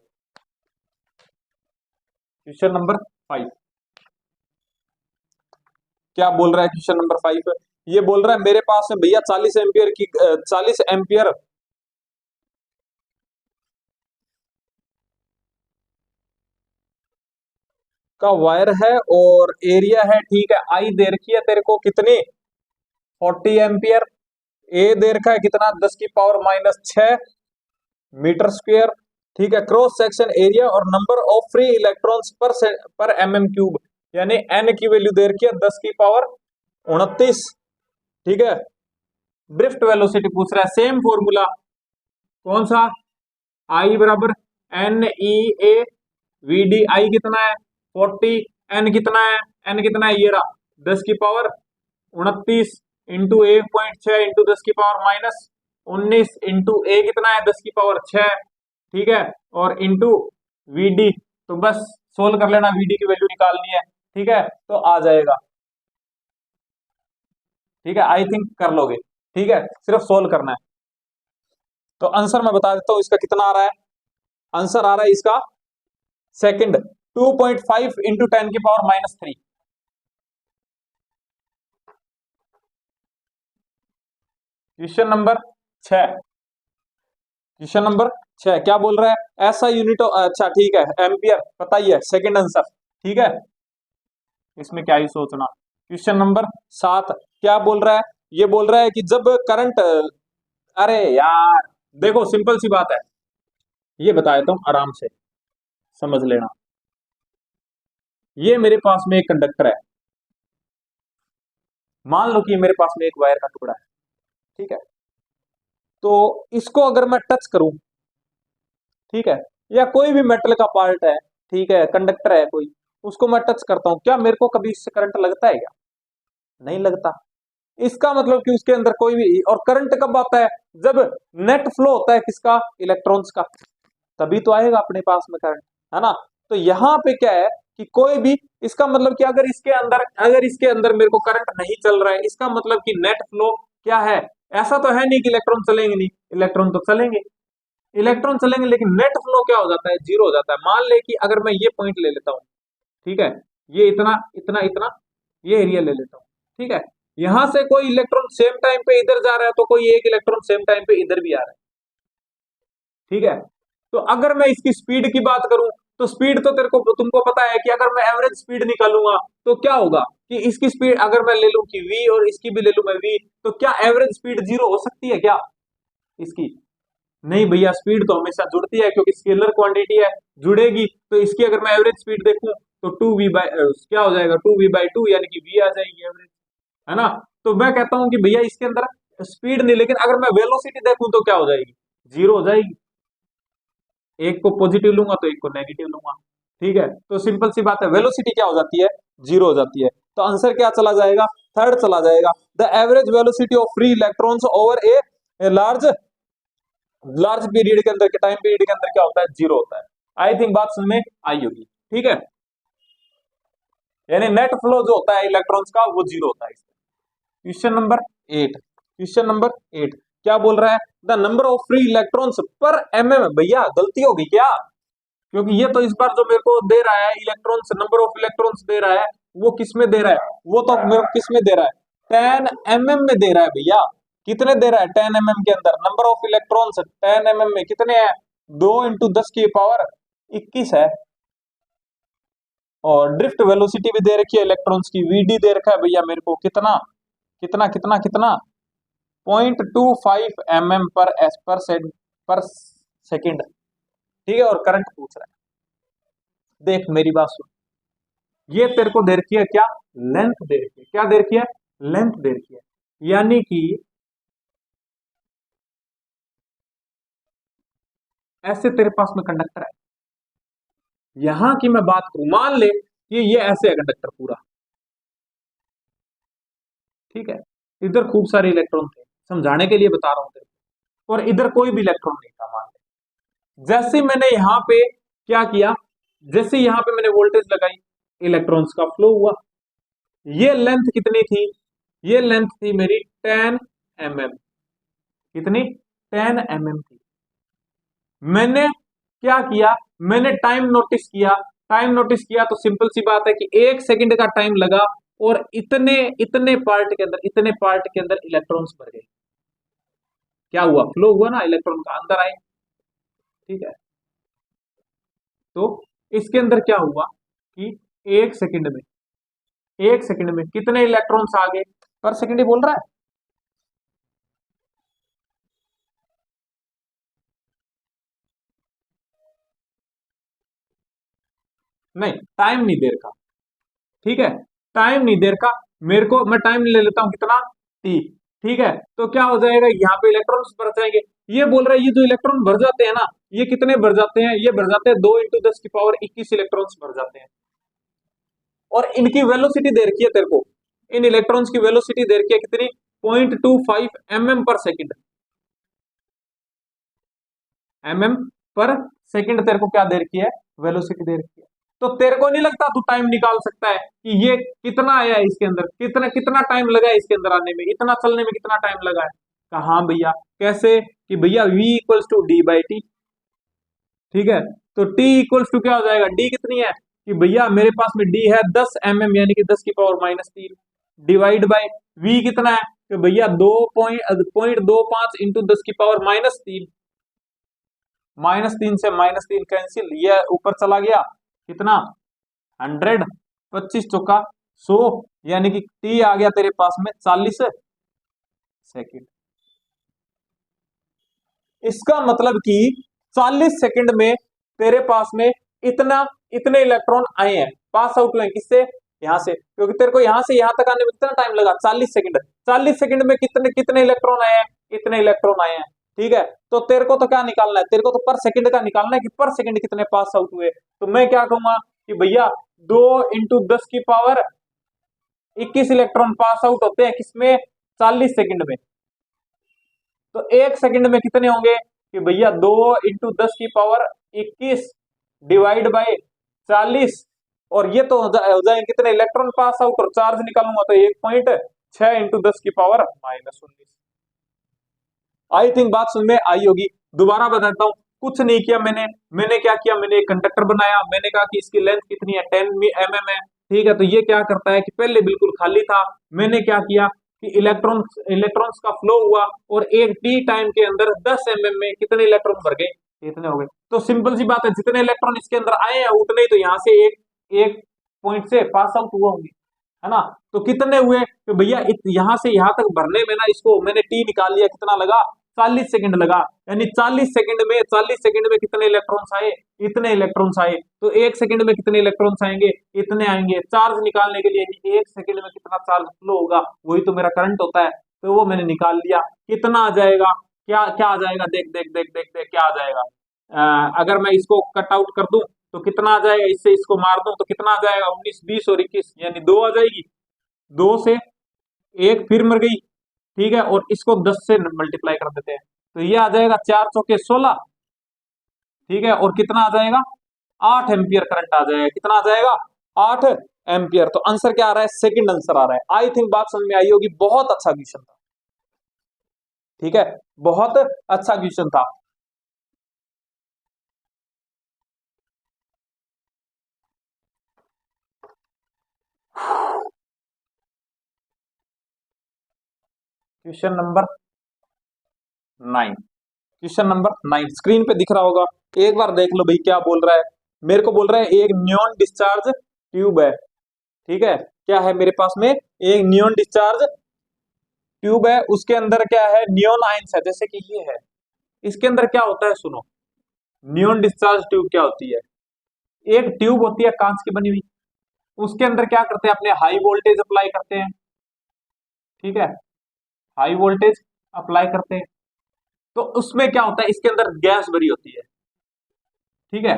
क्वेश्चन नंबर 5 क्या बोल रहा है, क्वेश्चन नंबर 5 ये बोल रहा है मेरे पास में भैया 40 एम्पियर की 40 एम्पियर का वायर है और एरिया है, ठीक है, आई दे रखी है तेरे को कितनी, 40 एम्पियर। ए दे रखा है कितना, 10 की पावर -6 मीटर स्क्वायर। ठीक है, क्रॉस सेक्शन एरिया और नंबर ऑफ फ्री इलेक्ट्रॉन्स पर mm क्यूब, यानी एन की वैल्यू दे रखी है 10 की पावर 29। ठीक है, ड्रिफ्ट वेलोसिटी पूछ रहा है, सेम फॉर्मूला, कौन सा, आई बराबर N E A V D, I कितना है 40, एन कितना है, एन कितना है, ये रहा 10 की पावर 29 इंटू 1.6 इंटू 10 की पावर -19 इंटू ए कितना है 10 की पावर 6। ठीक है, और इंटू वीडी, तो बस सोल्व कर लेना, वीडी की वैल्यू निकालनी है। ठीक है, तो आ जाएगा। ठीक है, आई थिंक कर लोगे। ठीक है, सिर्फ सोल्व करना है। तो आंसर मैं बता देता हूं इसका कितना आ रहा है, आंसर आ रहा है इसका सेकंड 2.5 इंटू 10 की power -3। Question number 6, question number 6 क्या बोल रहा है, ऐसा यूनिट, अच्छा ठीक है, एम्पियर पता ही है, सेकंड आंसर। ठीक है, इसमें क्या ही सोचना। क्वेश्चन नंबर 7 क्या बोल रहा है, ये बोल रहा है कि जब करंट, अरे यार देखो सिंपल सी बात है, ये बता देता हूं आराम से समझ लेना। ये मेरे पास में एक कंडक्टर है, मान लो कि मेरे पास में एक वायर का टुकड़ा है। ठीक है, तो इसको अगर मैं टच करूं, ठीक है, या कोई भी मेटल का पार्ट है, ठीक है, कंडक्टर है कोई, उसको मैं टच करता हूं, क्या मेरे को कभी इससे करंट लगता है क्या, नहीं लगता। इसका मतलब कि उसके अंदर कोई भी, और करंट कब आता है, जब नेट फ्लो होता है किसका, इलेक्ट्रॉन्स का, तभी तो आएगा अपने पास में करंट, है ना। तो यहाँ पे क्या है कि कोई भी, इसका मतलब कि अगर इसके अंदर मेरे को करंट नहीं चल रहा है, इसका मतलब कि नेट फ्लो क्या है, ऐसा तो है नहीं कि इलेक्ट्रॉन चलेंगे नहीं, इलेक्ट्रॉन तो चलेंगे, इलेक्ट्रॉन चलेंगे, लेकिन नेट फ्लो क्या हो जाता है, जीरो हो जाता है। मान ले कि अगर मैं ये पॉइंट ले लेता हूं, ठीक है, ये इतना इतना इतना ये एरिया ले लेता हूं, ठीक है, यहां से कोई इलेक्ट्रॉन सेम टाइम पे इधर जा रहा है, तो कोई एक इलेक्ट्रॉन सेम टाइम पे इधर भी आ रहा है। ठीक है, तो अगर मैं इसकी स्पीड की बात करूं, तो स्पीड तो तुमको पता है कि अगर मैं एवरेज स्पीड निकालूंगा तो क्या होगा, कि इसकी स्पीड अगर मैं ले लूं कि v और इसकी भी ले लूं मैं v, तो क्या एवरेज स्पीड जीरो हो सकती है क्या इसकी, नहीं भैया, स्पीड तो हमेशा जुड़ती है, क्योंकि स्केलर क्वांटिटी है, जुड़ेगी। तो इसकी अगर मैं एवरेज स्पीड देखूं, तो 2v बाय क्या हो जाएगा, 2v/2, यानी कि v आ जाएगी एवरेज, है ना। तो मैं कहता हूं कि भैया इसके अंदर स्पीड नहीं, लेकिन अगर मैं वेलोसिटी देखूं तो क्या हो जाएगी, जीरो हो जाएगी। एक को पॉजिटिव लूंगा तो एक को नेगेटिव लूंगा। ठीक है, तो सिंपल सी बात है, वेलोसिटी क्या हो जाती है, जीरो हो जाती है। तो आंसर क्या चला जाएगा, थर्ड चला जाएगा। The average velocity of free electrons over a large large period के अंदर के टाइम पीरियड के अंदर क्या होता है, जीरो होता है। आई थिंक बात समझ में आई होगी। ठीक है, यानी नेट फ्लो जो होता है इलेक्ट्रॉन्स का वो जीरो होता है। क्वेश्चन नंबर 8, क्वेश्चन नंबर 8 क्या बोल रहा है, the number of free electrons पर mm, भैया गलती होगी क्या, क्योंकि ये तो इस बार जो मेरे को दे रहा है electrons, number of electrons they रहा है, वो किस में दे रहा है, वो तो मेरे को किस में दे रहा है, 10 mm में दे रहा है भैया। कितने दे रहा है 10 mm के अंदर, नंबर ऑफ इलेक्ट्रॉन्स 10 mm में कितने हैं, 2 × 10⁻21 है। और ड्रिफ्ट वेलोसिटी भी दे रखी है इलेक्ट्रॉन्स की, वीडी दे रखा है भैया मेरे को, कितना कितना कितना कितना 0.25 mm पर सेकंड। ठीक है, और करंट पूछ रहा है। देख मेरी बात सुन, ये तेरे को दे रखी है क्या, लेंथ दे रखी है, क्या दे रखी है, लेंथ दे रखी है। यानी कि ऐसे तेरे पास में कंडक्टर है, यहां की मैं बात करूं, मान ले कि ये ऐसे है कंडक्टर पूरा, ठीक है, इधर खूब सारे इलेक्ट्रॉन थे, समझाने के लिए बता रहा हूं तेरे को, और इधर कोई भी इलेक्ट्रॉन नहीं था। मान ले जैसे मैंने यहां पे क्या किया, जैसे यहां पे मैंने वोल्टेज लगाई, इलेक्ट्रॉन्स का फ्लो हुआ। ये लेंथ कितनी थी, ये लेंथ थी मेरी 10 mm, कितनी, 10 mm थी। मैंने क्या किया, मैंने टाइम नोटिस किया, टाइम नोटिस किया तो सिंपल सी बात है कि 1 सेकंड का टाइम लगा, और इतने इतने पार्ट के अंदर, इतने पार्ट के अंदर इलेक्ट्रॉन्स भर गए। क्या हुआ, फ्लो हुआ ना, इलेक्ट्रॉन का अंदर आए, ठीक है। तो इसके अंदर क्या हुआ कि 1 सेकंड में, 1 सेकंड में कितने इलेक्ट्रॉन्स आ गए, पर सेकंड ही बोल रहा है। नहीं, टाइम नहीं दे रखा, ठीक है, टाइम नहीं दे रखा मेरे को, मैं टाइम ले लेता हूं कितना, टी। ठीक है, तो क्या हो जाएगा, यहाँ पे इलेक्ट्रॉन्स भर जाएंगे। ये बोल रहा है ये जो इलेक्ट्रॉन भर जाते हैं ना, ये कितने भर जाते हैं, ये भर जाते हैं 2 × 10⁻21 इलेक्ट्रॉन्स भर जाते हैं। और इनकी वेलोसिटी दे रखी है तेरे को, इन इलेक्ट्रॉन्स की वेलोसिटी दे रखी है कितनी, 0.25 mm/सेकंड, mm/सेकंड तेरे को क्या दे रखी है, वेलोसिटी दे रखी है। तो तेरे को नहीं लगता तू टाइम निकाल सकता है कि ये कितना आया है इसके अंदर, कितना कितना टाइम लगा है इसके अंदर आने में, इतना चलने में कितना टाइम लगा है। कहा हाँ भैया, कैसे कि भैया V = D/T, ठीक है। तो T = क्या हो जाएगा, D कितनी है कि भैया मेरे पास में D है 10 mm, यानी कि 10⁻³ डिवाइड बाय V कितना है कि भैया 2.25 इंटू 10⁻³ -3 से -3 कैंसिल, ये ऊपर चला गया कितना 100, 25 चौका 100, यानी कि टी आ गया तेरे पास में 40 सेकंड। इसका मतलब कि 40 सेकंड में तेरे पास में इतना इतने इलेक्ट्रॉन आए हैं, पास आउट हुए किससे, यहां से, क्योंकि तेरे को यहां से यहां तक आने में कितना टाइम लगा, 40 सेकंड। 40 सेकंड में कितने कितने इलेक्ट्रॉन आए हैं, इतने इलेक्ट्रॉन आए हैं, ठीक है। तो तेरे को तो क्या निकालना है, तेरे को तो पर सेकंड का निकालना है कि पर सेकंड कितने पास आउट हुए। तो मैं क्या कहूंगा कि भैया 2 × 10⁻21 इलेक्ट्रॉन पास आउट होते हैं किसमें, 40 सेकंड में। तो 1 सेकंड में कितने होंगे कि भैया 2 × 10⁻21 डिवाइड बाय 40, और ये तो हो जाए कितने इलेक्ट्रॉन पास आउट, और चार्ज निकालूंगा तो 1.6 × 10⁻−19। आई थिंक बात समझ में आई होगी। दोबारा बताता हूं, कुछ नहीं किया मैंने, मैंने क्या किया, मैंने एक कंडक्टर बनाया, मैंने कहा कि इसकी लेंथ कितनी है, 10 mm है, ठीक है। तो ये क्या करता है कि पहले बिल्कुल खाली था, मैंने क्या किया कि इलेक्ट्रॉन्स का फ्लो हुआ, और एक टी टाइम के अंदर 10 mm में कितने इलेक्ट्रॉन भर गए, इतने हो गए। तो सिंपल सी बात है, जितने इलेक्ट्रॉन इसके अंदर आए हैं उतने ही तो यहाँ से एक एक पॉइंट से पास आउट हुआ होंगे, है ना। तो कितने हुए तो भैया यहां से यहां तक भरने में ना, इसको मैंने टी निकाल लिया, कितना लगा, 40 सेकंड लगा, यानी 40 सेकंड में कितने इलेक्ट्रॉन्स आए, इतने इलेक्ट्रॉन्स आए। तो 1 सेकंड में कितने इलेक्ट्रॉन्स आएंगे, इतने आएंगे। चार्ज निकालने के लिए 1 सेकंड में कितना चार्ज फ्लो होगा, वही तो मेरा करंट होता है, तो वो मैंने निकाल लिया। कितना आ जाएगा, क्या क्या आ जाएगा, देख देख देख देख देख क्या आ जाएगा। अगर मैं इसको कट आउट कर दूं तो कितना आ जाएगा, इससे इसको मार दूं तो कितना आ जाएगा, 19, 20 और 21, यानी 2 आ जाएगी। 2 से 1 फिर मर गई, ठीक है, और इसको 10 से मल्टीप्लाई कर देते हैं, तो ये आ जाएगा 4 चौके 16, ठीक है। और कितना आ जाएगा, 8 एम्पियर करंट आ जाएगा, कितना आ जाएगा, 8 एम्पियर। तो आंसर क्या आ रहा है, सेकंड आंसर आ रहा है। आई थिंक बात समझ में आई होगी, बहुत अच्छा क्वेश्चन था, ठीक है, बहुत अच्छा क्वेश्चन था। Question number 9। Question number 9 screen पे दिख रहा होगा, एक बार देख लो भाई क्या बोल रहा है। मेरे को बोल रहा है एक नियॉन डिस्चार्ज ट्यूब है, ठीक है। क्या है मेरे पास में, एक नियॉन डिस्चार्ज ट्यूब है, उसके अंदर क्या है, नियॉन आयंस है, जैसे कि ये है। इसके अंदर क्या होता है सुनो, नियॉन डिस्चार्ज ट्यूब क्या होती है, एक ट्यूब होती है कांच की बनी हुई, उसके अंदर क्या करते हैं, अपने हाई वोल्टेज अप्लाई करते हैं, ठीक है, हाई वोल्टेज अप्लाई करते हैं। तो उसमें क्या होता है, इसके अंदर गैस भरी होती है, ठीक है।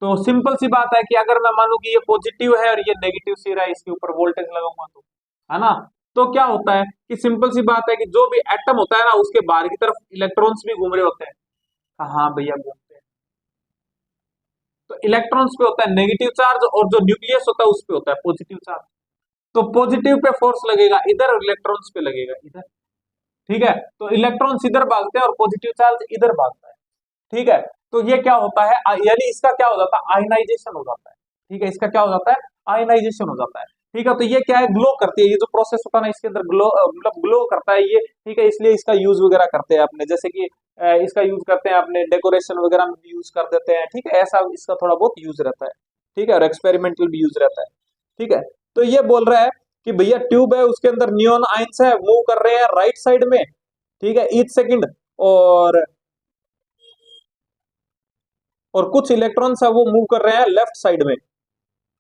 तो सिंपल सी बात है कि अगर मैं मानूं कि ये पॉजिटिव है और ये नेगेटिव सिरा है, इसके ऊपर वोल्टेज लगाऊंगा तो, है ना। तो क्या होता है कि सिंपल सी बात है कि जो भी एटम होता है ना, उसके बाहर की तरफ इलेक्ट्रॉन्स भी घूम रहे होते हैं। हाँ भैया घूमते हैं। तो इलेक्ट्रॉन्स पे होता है नेगेटिव चार्ज, और जो न्यूक्लियस होता है उस पे होता है पॉजिटिव चार्ज। तो पॉजिटिव पे फोर्स लगेगा इधर, इलेक्ट्रॉन्स पे लगेगा इधर, ठीक है। तो इलेक्ट्रॉन्स इधर भागते हैं और पॉजिटिव चार्ज इधर भागता है, ठीक है। तो ये क्या होता है, यानी इसका क्या हो जाता है, आयनाइजेशन हो जाता है, ठीक है। इसका क्या हो जाता है, आयनाइजेशन हो जाता है, ठीक है। तो ये क्या है, ग्लो करती है, ये जो प्रोसेस होता है ना इसके अंदर ग्लो, मतलब ग्लो करता है ये, ठीक है। इसलिए इसका यूज वगैरह करते हैं अपने, जैसे कि इसका यूज करते हैं अपने डेकोरेशन वगैरह में भी यूज कर देते हैं, ठीक है। ऐसा इसका थोड़ा बहुत यूज रहता है, ठीक है, और एक्सपेरिमेंटल भी यूज रहता है, ठीक है। तो ये बोल रहा है कि भैया ट्यूब है, उसके अंदर नियॉन आयंस है, मूव कर रहे हैं राइट साइड में, ठीक है, ईच सेकंड, और कुछ इलेक्ट्रॉन्स है वो मूव कर रहे हैं लेफ्ट साइड में,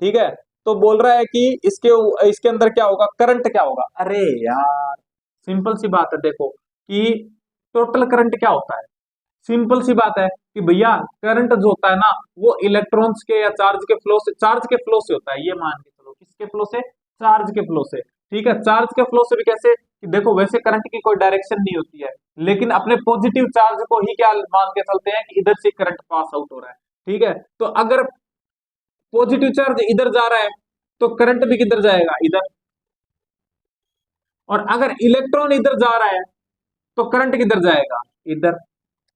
ठीक है। तो बोल रहा है कि इसके इसके अंदर क्या होगा, करंट क्या होगा। अरे यार सिंपल सी बात है, देखो कि टोटल करंट क्या होता है। सिंपल सी बात है कि भैया करंट जो होता है ना, वो इलेक्ट्रॉन्स के या चार्ज के फ्लो से होता है, ये मान के चलो, किसके फ्लो से, चार्ज के फ्लो से, ठीक है। चार्ज के फ्लो से भी कैसे, कि देखो वैसे करंट की कोई डायरेक्शन नहीं होती है, लेकिन अपने पॉजिटिव चार्ज को ही क्या मान के चलते हैं कि इधर से करंट पास आउट हो रहा है, ठीक है। तो अगर पॉजिटिव चार्ज इधर जा रहा है तो करंट भी किधर जाएगा, इधर। और अगर इलेक्ट्रॉन इधर जा रहा है तो करंट किधर जाएगा, इधर,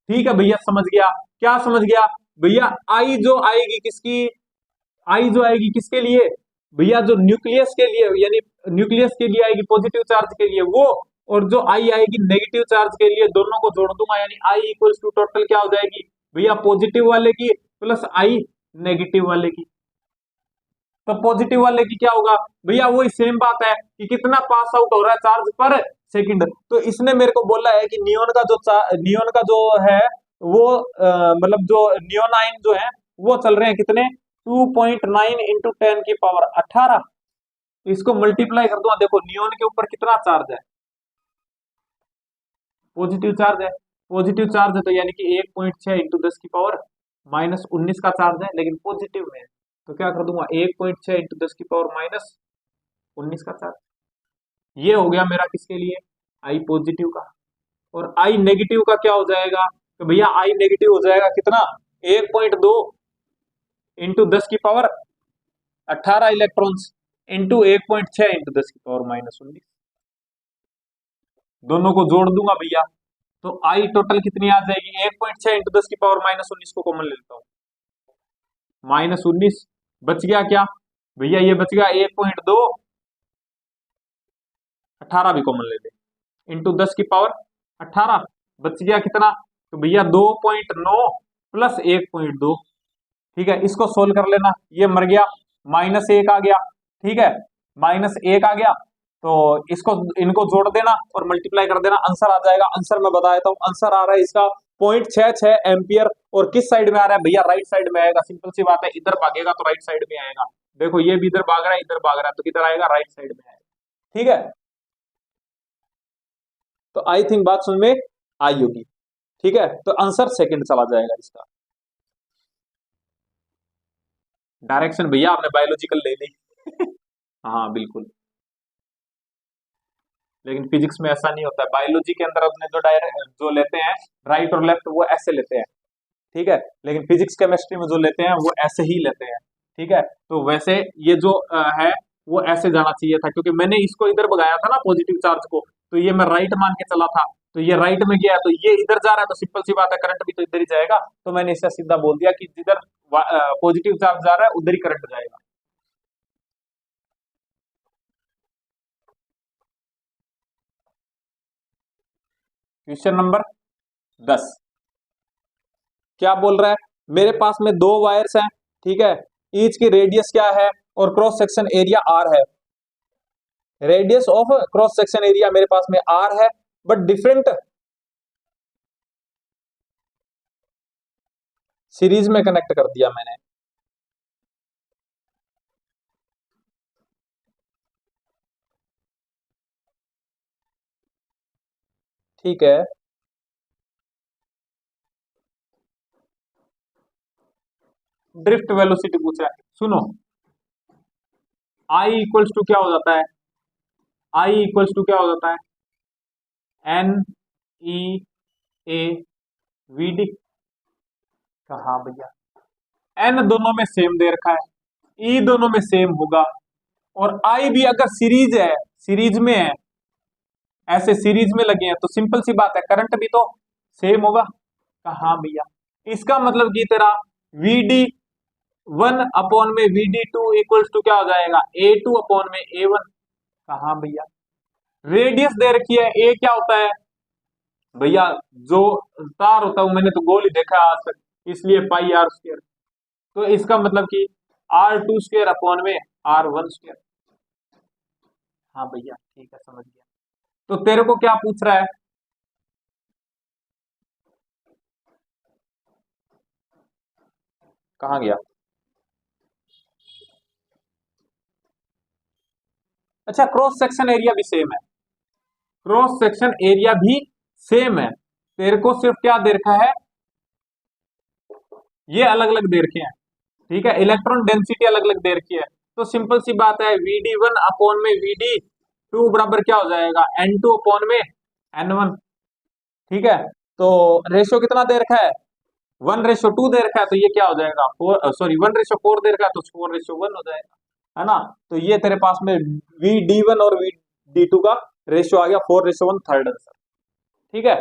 ठीक है भैया। समझ गया, क्या समझ गया भैया, आई जो आएगी किसकी, आई जो आएगी किसके लिए भैया, जो न्यूक्लियस के लिए, यानी न्यूक्लियस के लिए आएगी पॉजिटिव चार्ज के लिए वो, और जो आई आएगी नेगेटिव चार्ज के लिए, दोनों को जोड़ दूंगा, यानी आई इक्वल्स टू टोटल क्या हो जाएगी भैया, पॉजिटिव वाले की प्लस आई नेगेटिव वाले की। तो पॉजिटिव वाले की क्या होगा भैया, वही सेम बात है कि कितना पास आउट हो रहा है चार्ज पर सेकंड। तो इसने मेरे को बोला है कि नियोन का जो है वो मतलब जो नियोन आयन जो है वो चल रहे हैं कितने, 2.9 इंटू 10 की पावर 18। इसको मल्टीप्लाई कर दूंगा, देखो नियोन के ऊपर कितना चार्ज है, पॉजिटिव चार्ज है, पॉजिटिव चार्ज है, तो यानी कि 1.6 इंटू 10 की पावर -19 का चार्ज है, लेकिन पॉजिटिव में है। तो क्या कर दूंगा, 1.6 इंटू 10 की पावर -19 का चार्ज। ये हो गया मेरा किसके लिए, आई पॉजिटिव का। और आई नेगेटिव का क्या हो जाएगा, तो भैया आई नेगेटिव हो जाएगा कितना, 1.2 इंटू 10 की पावर 18 इलेक्ट्रॉन्स इंटू 1.6 इंटू 10 की पावर -19, दोनों को जोड़ दूंगा भैया। तो आई टोटल कितनी आ जाएगी, 1.6 इंटू 10 की पावर -19 को कॉमन ले लेता हूँ, -19 बच गया क्या भैया, ये बच गया 1.2, 18 भी कॉमन ले ले, इंटू 10 की पावर 18, बच गया कितना, तो भैया 2.9 प्लस 1.2, ठीक है। इसको सोल्व कर लेना, ये मर गया, -1 आ गया, ठीक है, -1 आ गया। तो इसको इनको जोड़ देना और मल्टीप्लाई कर देना, आंसर आ जाएगा। आंसर मैं बता देता हूँ, आंसर आ रहा है इसका 0.66 एम्पियर। और किस साइड में आ रहा है भैया, राइट साइड में आएगा, सिंपल सी बात है, इधर भागेगा तो राइट साइड में आएगा। देखो ये भी इधर भाग रहा है, इधर भाग रहा है, तो किधर आएगा, राइट साइड में आएगा, ठीक है। तो आई थिंक बात समझ में आई होगी, ठीक है। तो आंसर सेकंड चला जाएगा इसका। डायरेक्शन भैया आपने बायोलॉजिकल ले ली हाँ बिल्कुल, लेकिन फिजिक्स में ऐसा नहीं होता है। बायोलॉजी के अंदर अपने जो लेते हैं राइट और लेफ्ट वो ऐसे लेते हैं, ठीक है, लेकिन फिजिक्स केमिस्ट्री में जो लेते हैं वो ऐसे ही लेते हैं, ठीक है। तो वैसे ये जो है वो ऐसे जाना चाहिए था, क्योंकि मैंने इसको इधर भगाया था ना पॉजिटिव चार्ज को, तो ये मैं राइट मान के चला था, तो ये राइट में गया, तो ये इधर जा रहा है, तो सिंपल सी बात है करंट भी तो इधर ही जाएगा। तो मैंने इससे सीधा बोल दिया कि जिधर पॉजिटिव चार्ज जा रहा है उधर ही करंट जाएगा। क्वेश्चन नंबर 10 क्या बोल रहा है, मेरे पास में दो वायर्स हैं, ठीक है, ईच की रेडियस क्या है और क्रॉस सेक्शन एरिया आर है। Radius of cross section area मेरे पास में आर है, बट डिफरेंट सीरीज में कनेक्ट कर दिया मैंने। ठीक है, ड्रिफ्ट वेलोसिटी पूछ रहा है, सुनो, आई इक्वल्स टू क्या हो जाता है, आई इक्वल्स टू क्या हो जाता है, N E A V D. कहा भैया, एन दोनों में सेम दे रखा है, ई दोनों में सेम होगा, और आई भी अगर सीरीज है, सीरीज में है, ऐसे सीरीज में लगे हैं, तो सिंपल सी बात है करंट भी तो सेम होगा। कहा भैया, इसका मतलब कि तेरा वी डी वन अपॉन में V D two equals to क्या हो जाएगा, ए टू अपॉन में ए वन। कहा भैया, रेडियस दे रखी है, ए क्या होता है भैया, जो तार होता है, मैंने तो गोल ही देखा है आज तक, इसलिए पाई आर स्क्वायर। तो इसका मतलब कि आर टू स्क्वायर अपॉन में आर वन स्क्वायर। हाँ भैया ठीक है, समझ गया। तो तेरे को क्या पूछ रहा है, कहा गया, अच्छा क्रॉस सेक्शन एरिया भी सेम है, क्रॉस सेक्शन एरिया भी सेम है, तेरे को सिर्फ क्या दे रखा है, ये अलग अलग दे रखे हैं, ठीक है, इलेक्ट्रॉन डेंसिटी अलग अलग दे रखी है। तो सिंपल सी बात है, वी डी वन अपॉन में वी डी टू बराबर क्या हो जाएगा, एन टू अपॉन में एन वन। ठीक है, तो रेशियो कितना दे रखा है, 1:2 दे रखा है, तो ये क्या हो जाएगा, 1:4 दे रखा है, तो 4:1 हो जाएगा, है ना। तो ये तेरे पास में वी डी वन और वी डी टू का रेशियो आ गया 4:1, थर्ड आंसर। ठीक है,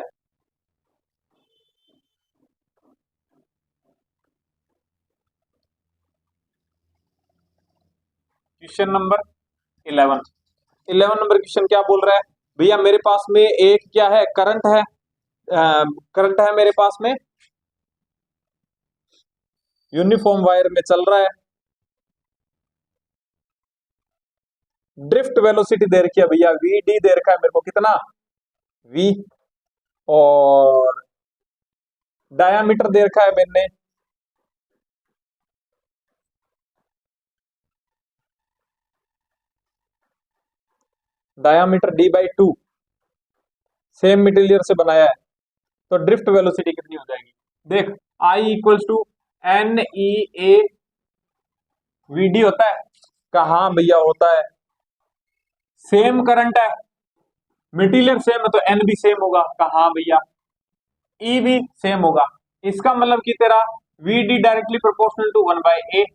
क्वेश्चन नंबर 11। 11 नंबर क्वेश्चन क्या बोल रहा है, भैया मेरे पास में एक क्या है, करंट है, करंट है मेरे पास में, यूनिफॉर्म वायर में चल रहा है, ड्रिफ्ट वेलोसिटी दे रखी है भैया, वी डी दे रखा है मेरे को कितना, वी, और डायामीटर दे रखा है मैंने, डायामीटर d/2, सेम मटेरियल से बनाया है, तो ड्रिफ्ट वेलोसिटी कितनी हो जाएगी, देख, I equals to N E A V D होता है, कहा भैया होता है, सेम करंट है, मटेरियल सेम है, तो एन भी सेम होगा, कहा भैया ई भी सेम होगा, इसका मतलब कि तेरा V D directly proportional to 1/a।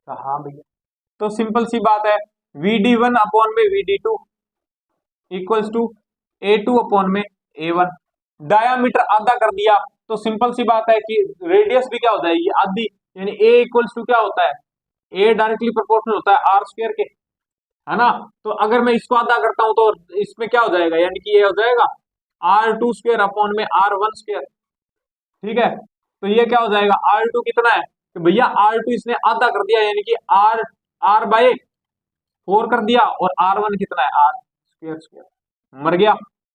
कहा भैया, तो सिंपल सी बात है, वी डी वन अपॉन में V D two equals to A two upon में ए वन, डायामीटर आधा कर दिया, तो सिंपल सी बात है कि रेडियस भी क्या हो जाएगी, आधी, यानी ए इक्वल्स टू क्या होता है, ए डायरेक्टली प्रोपोर्शनल होता है आर स्क्वायर के, है ना। तो अगर मैं इसको आधा करता हूं, तो इसमें क्या हो जाएगा, यानी कि ये हो जाएगा आर टू स्क्वायर अपॉन में आर वन स्क्वायर। ठीक है, तो ये क्या हो जाएगा, आर टू कितना है, तो भैया आर टू इसने आधा कर दिया, यानी कि आर आर बाय 4 कर दिया, और आर वन कितना है, आर स्क्वायर स्क्वायर, मर गया।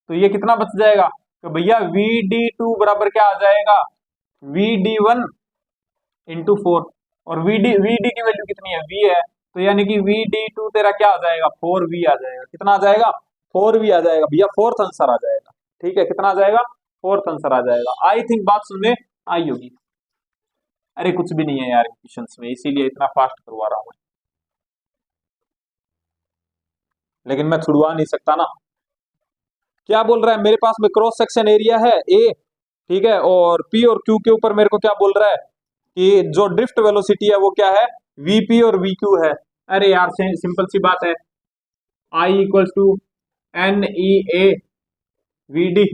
तो ये कितना बच जाएगा, तो भैया वी डी टू बराबर क्या आ जाएगा, वी डी वन इंटू 4, और वी डी की वैल्यू कितनी है, वी है, तो यानी कि वी डी टू तेरा क्या आ जाएगा, 4v आ जाएगा, कितना आ जाएगा, 4v आ जाएगा भैया, फोर्थ आंसर आ जाएगा। ठीक है, कितना आ जाएगा, फोर्थ आंसर आ जाएगा। आई थिंक बात समझ में आई होगी। अरे कुछ भी नहीं है यार क्वेश्चंस में, इसीलिए इतना फास्ट करवा रहा हूं, लेकिन मैं छुड़वा नहीं सकता ना। क्या बोल रहा है, मेरे पास में क्रॉस सेक्शन एरिया है ए, ठीक है, और पी और क्यू के ऊपर मेरे को क्या बोल रहा है कि जो ड्रिफ्ट वेलोसिटी है वो क्या है, वीपी और वी क्यू है। अरे यार सिंपल सी बात है, I equals to N E A V D,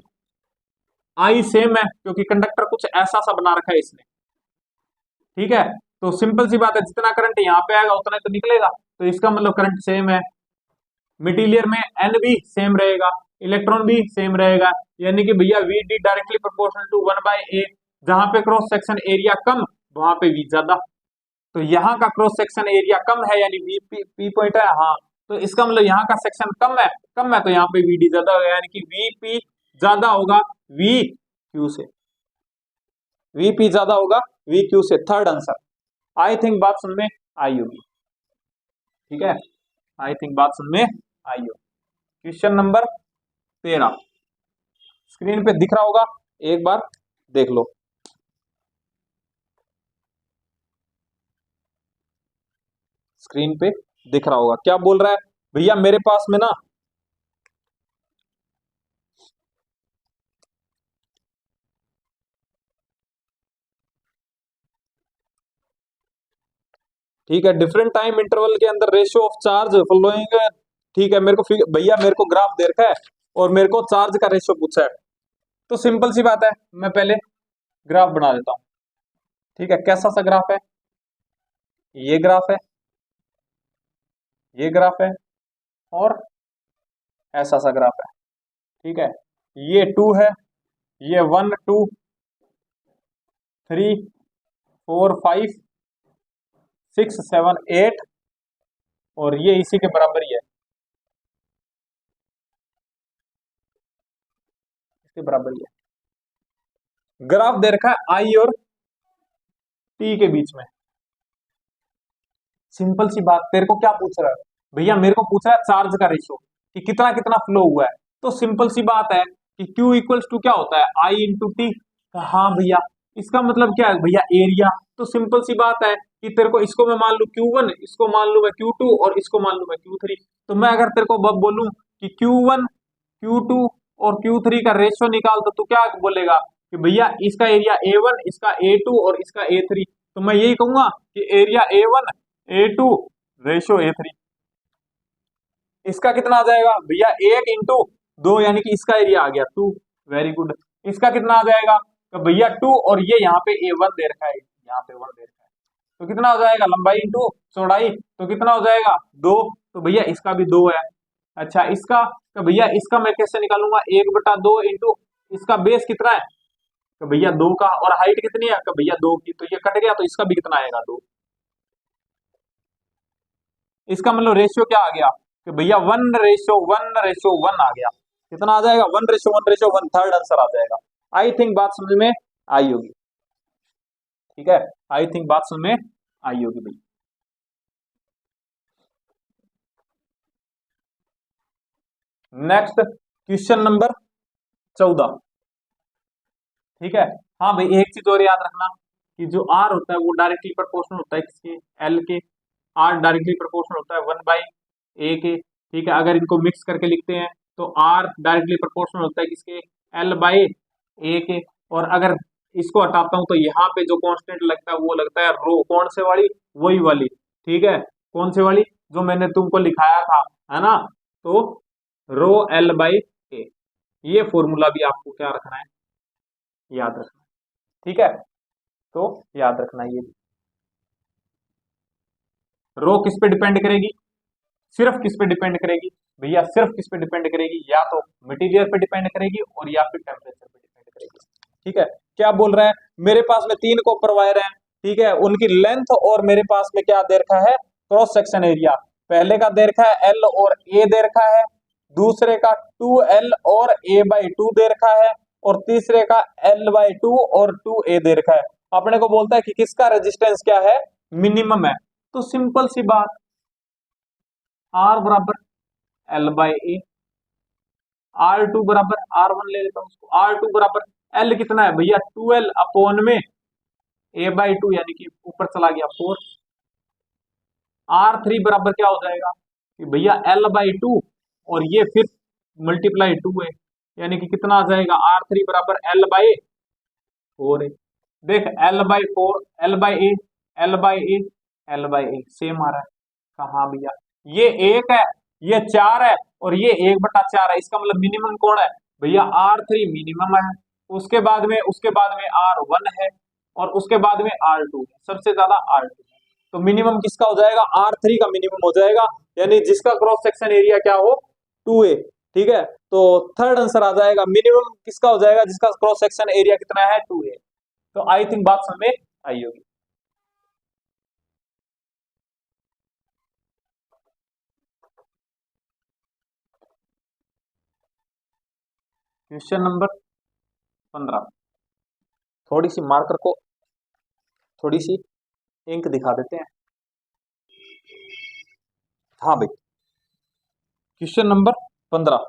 I same है क्योंकि कंडक्टर कुछ ऐसा सा बना रखा है इसने। ठीक है, तो सिंपल सी बात है, जितना करंट यहाँ पे आएगा उतना तो निकलेगा, तो इसका मतलब करंट सेम है। मटेरियल में एन भी सेम रहेगा, इलेक्ट्रॉन भी सेम रहेगा, यानी कि भैया V D directly proportional to 1/a। जहां पे क्रॉस सेक्शन एरिया कम वहां पे वी ज्यादा, तो यहाँ का क्रॉस सेक्शन एरिया कम है यानी वी पी पॉइंट है, हाँ तो इसका मतलब यहाँ का सेक्शन कम है तो यहाँ पे वी डी ज्यादा होगा, यानी कि वी पी ज्यादा होगा वी क्यू से, वी पी ज्यादा होगा वी क्यू से। Third answer. आई थिंक बात समझ में आई होगी, ठीक है, आई थिंक बात समझ में आई होगी। क्वेश्चन नंबर 13 स्क्रीन पे दिख रहा होगा, एक बार देख लो। स्क्रीन पे दिख रहा होगा, क्या बोल रहा है भैया मेरे पास में ना ठीक है, डिफरेंट टाइम इंटरवल के अंदर रेशियो ऑफ चार्ज फॉलोइंग, ठीक है मेरे को भैया मेरे को ग्राफ दे रखा है और मेरे को चार्ज का रेशियो पूछा है, तो सिंपल सी बात है मैं पहले ग्राफ बना देता हूं। ठीक है, कैसा सा ग्राफ है, ये ग्राफ है, ये ग्राफ है और ऐसा सा ग्राफ है। ठीक है, ये 2 है, ये 1 2 3 4 5 6 7 8 और ये इसी के बराबर ही है, इसके बराबर ही है। ग्राफ दे रखा है आई और टी के बीच में। सिंपल सी बात, तेरे को क्या पूछ रहा है भैया, मेरे को पूछ रहा है चार्ज का रेशियो कि कितना कितना फ्लो हुआ है, तो सिंपल सी बात है कि Q इक्वल्स टू क्या होता है आई इंटू टी। हाँ भैया, इसका मतलब क्या है भैया एरिया, तो सिंपल सी बात है कि तेरे को इसको मैं मान लू Q1, इसको मान लू मैं Q2 और इसको मान लू मैं Q3, तो मैं अगर तेरे को बोलूं कि Q1 Q2 और Q3 का रेशियो निकाल, तो तू क्या बोलेगा कि भैया इसका एरिया A1, इसका A2 और इसका A3, तो मैं यही कहूंगा कि area A1 A2 ratio A3। इसका कितना आ जाएगा भैया 1 इंटू 2 यानी कि इसका एरिया आ गया 2, वेरी गुड। इसका कितना आ जाएगा तो भैया 2 और ये यहाँ पे A1 दे रखा है, यहाँ पे 1 दे रखा है, तो कितना हो जाएगा लंबाई इंटू चौड़ाई, तो कितना हो जाएगा 2, तो भैया इसका भी 2 है। अच्छा इसका, तो भैया इसका मैं कैसे निकालूंगा 1/2 इंटू इसका बेस कितना है, तो भैया 2 का, और हाइट कितनी है, तो भैया 2 की, तो ये कट गया तो इसका भी कितना आएगा 2। इसका मतलब रेशियो क्या आ गया कि भैया 1:1:1 आ गया, कितना आ जाएगा 1:1:1, थर्ड आंसर आ जाएगा। आई थिंक बात समझ में आई होगी, ठीक है, आई थिंक बात समझ में आई होगी भाई। नेक्स्ट क्वेश्चन नंबर 14, ठीक है। हाँ भाई एक चीज और याद रखना कि जो आर होता है वो डायरेक्टली प्रोपोर्शनल होता है किसके, एल के, आर डायरेक्टली प्रोपोर्शनल होता है 1/a के, ठीक है। अगर इनको मिक्स करके लिखते हैं तो आर डायरेक्टली प्रोपोर्शनल होता है किसके, L/a के, और अगर इसको हटाता हूं तो यहाँ पे जो कांस्टेंट लगता है वो लगता है रो, कौन से वाली, वही वाली, ठीक है, कौन से वाली जो मैंने तुमको लिखाया था, है ना, तो रो L/a, ये फॉर्मूला भी आपको क्या रखना है, याद रखना, ठीक है, तो याद रखना ये रो किस पे डिपेंड करेगी, सिर्फ किस पे डिपेंड करेगी भैया, सिर्फ किस पे डिपेंड करेगी, या तो मटेरियल पे डिपेंड करेगी और या फिर टेम्परेचर पे डिपेंड करेगी, ठीक है। क्या बोल रहा है, मेरे पास में 3 कॉपर वायर हैं, ठीक है, उनकी लेंथ और मेरे पास में क्या दे रखा है क्रॉस सेक्शन एरिया, पहले का दे रखा है L और A दे रखा है, दूसरे का 2L और A/2 दे रखा है, और तीसरे का L/2 और 2A दे रखा है। अपने को बोलता है कि किसका रेजिस्टेंस क्या है, मिनिमम है, तो सिंपल सी बात R बराबर L/A, R2 बराबर R1 ले लेता हूं उसको, R2 बराबर L कितना है भैया 2L अपॉन में A/2 यानी कि ऊपर चला गया 4, R3 बराबर क्या हो जाएगा कि भैया L/2 और ये फिर मल्टीप्लाई 2 है, यानी कि कितना आ जाएगा R3 बराबर L/4 है। देख L/4 L/A L/A L/A same आ रहा है, कहाँ भैया, ये 1 है, ये 4 है और ये 1/4 है, इसका मतलब मिनिमम कौन है भैया R3 मिनिमम है, उसके बाद में R1 है और उसके बाद में R2 है, सबसे ज्यादा R2 है, तो मिनिमम किसका हो जाएगा R3 का मिनिमम हो जाएगा, यानी जिसका क्रॉस सेक्शन एरिया क्या हो, 2a। ठीक है, तो थर्ड आंसर आ जाएगा मिनिमम किसका हो जाएगा, जिसका क्रॉस सेक्शन एरिया कितना है, 2a। तो आई थिंक बात समझ में आई होगी। क्वेश्चन नंबर 15, थोड़ी सी मार्कर को थोड़ी सी इंक दिखा देते हैं। हाँ भाई, क्वेश्चन नंबर 15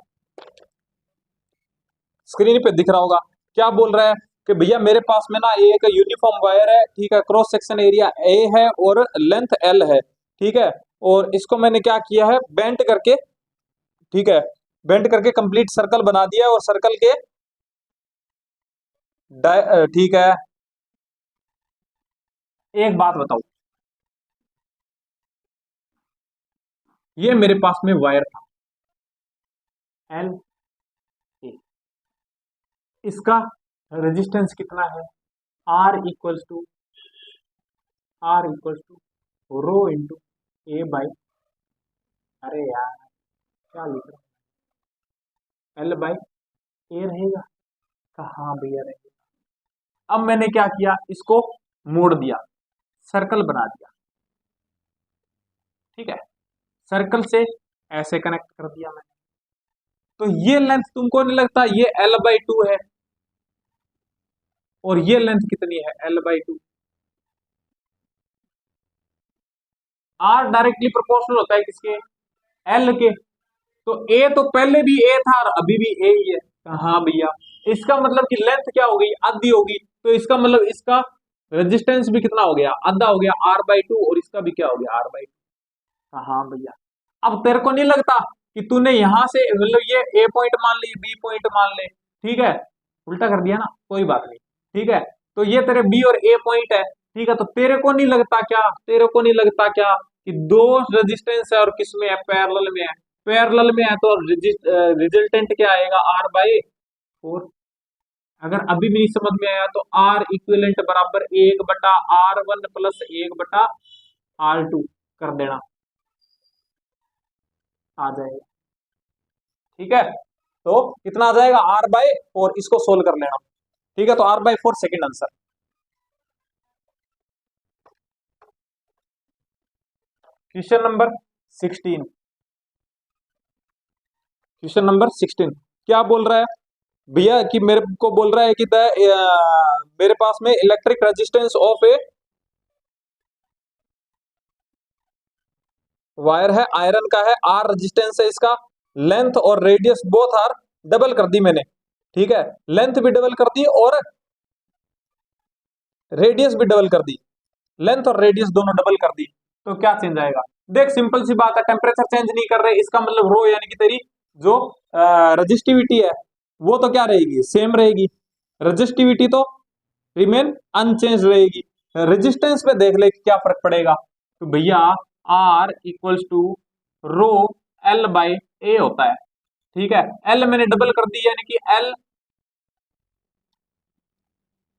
स्क्रीन पे दिख रहा होगा। क्या बोल रहा है कि भैया मेरे पास में ना एक यूनिफॉर्म वायर है, ठीक है, क्रॉस सेक्शन एरिया ए है और लेंथ एल है, ठीक है, और इसको मैंने क्या किया है, बेंट करके, ठीक है, बेंट करके कंप्लीट सर्कल बना दिया है, और सर्कल के ठीक है, एक बात बताओ, ये मेरे पास में वायर था एल ए, इसका रेजिस्टेंस कितना है, R equals to rho into A by, अरे यार क्या लिख रहा हूं, एल बाई ए रहेगा, कहाँ भैया रहेगा। अब मैंने क्या किया, इसको मोड़ दिया, सर्कल बना दिया, ठीक है, सर्कल से ऐसे कनेक्ट कर दिया मैंने। तो ये लेंथ तुमको नहीं लगता ये एल बाई टू है, और ये लेंथ कितनी है, L by two. R directly proportional होता है किसके, एल के। तो ए तो पहले भी ए था और अभी भी ए ही है, हाँ भैया, इसका मतलब कि लेंथ क्या हो गई, आधी होगी, तो इसका मतलब इसका रेजिस्टेंस भी कितना हो गया, आधा हो गया, आर बाई टू, और इसका भी क्या हो गया, आर बाई टू। हाँ भैया, अब तेरे को नहीं लगता कि तूने यहां से मतलब ये ए पॉइंट मान ली, बी पॉइंट मान ले, ठीक है, उल्टा कर दिया ना, कोई बात नहीं, ठीक है, तो ये तेरे बी और ए पॉइंट है, ठीक है, तो तेरे को नहीं लगता क्या, तेरे को नहीं लगता क्या कि दो रेजिस्टेंस है और किसमें है, पैरेलल में है, पैरेलल में है, तो रिजल्टेंट क्या आएगा, आर बाई फोर। अगर अभी भी नहीं समझ में आया तो आर इक्विवेलेंट बराबर 1/R1 प्लस 1/R2 कर देना, आ जाएगा, ठीक है, तो कितना आ जाएगा, आर बाई फोर, इसको सोल्व कर लेना, ठीक है, तो R by four second answer. Question number 16, question number 16 क्या बोल रहा है भैया, कि मेरे को बोल रहा है कि मेरे पास में electric resistance of a wire है, आयरन का है, आर रेजिस्टेंस है इसका, लेंथ और रेडियस बोथ आर, डबल कर दी मैंने, ठीक है, लेंथ भी डबल कर दी और रेडियस भी डबल कर दी, लेंथ और रेडियस दोनों डबल कर दी, तो क्या चेंज आएगा, देख सिंपल सी बात है, टेम्परेचर चेंज नहीं कर रहे, इसका मतलब रो यानी कि तेरी जो रजिस्टिविटी है वो तो क्या रहेगी, सेम रहेगी, रजिस्टिविटी तो रिमेन अनचेंज रहेगी, रेजिस्टेंस पे देख ले क्या फर्क पड़ेगा, तो भैया R equals to rho L by A होता है, ठीक है, एल मैंने डबल कर दी यानी कि एल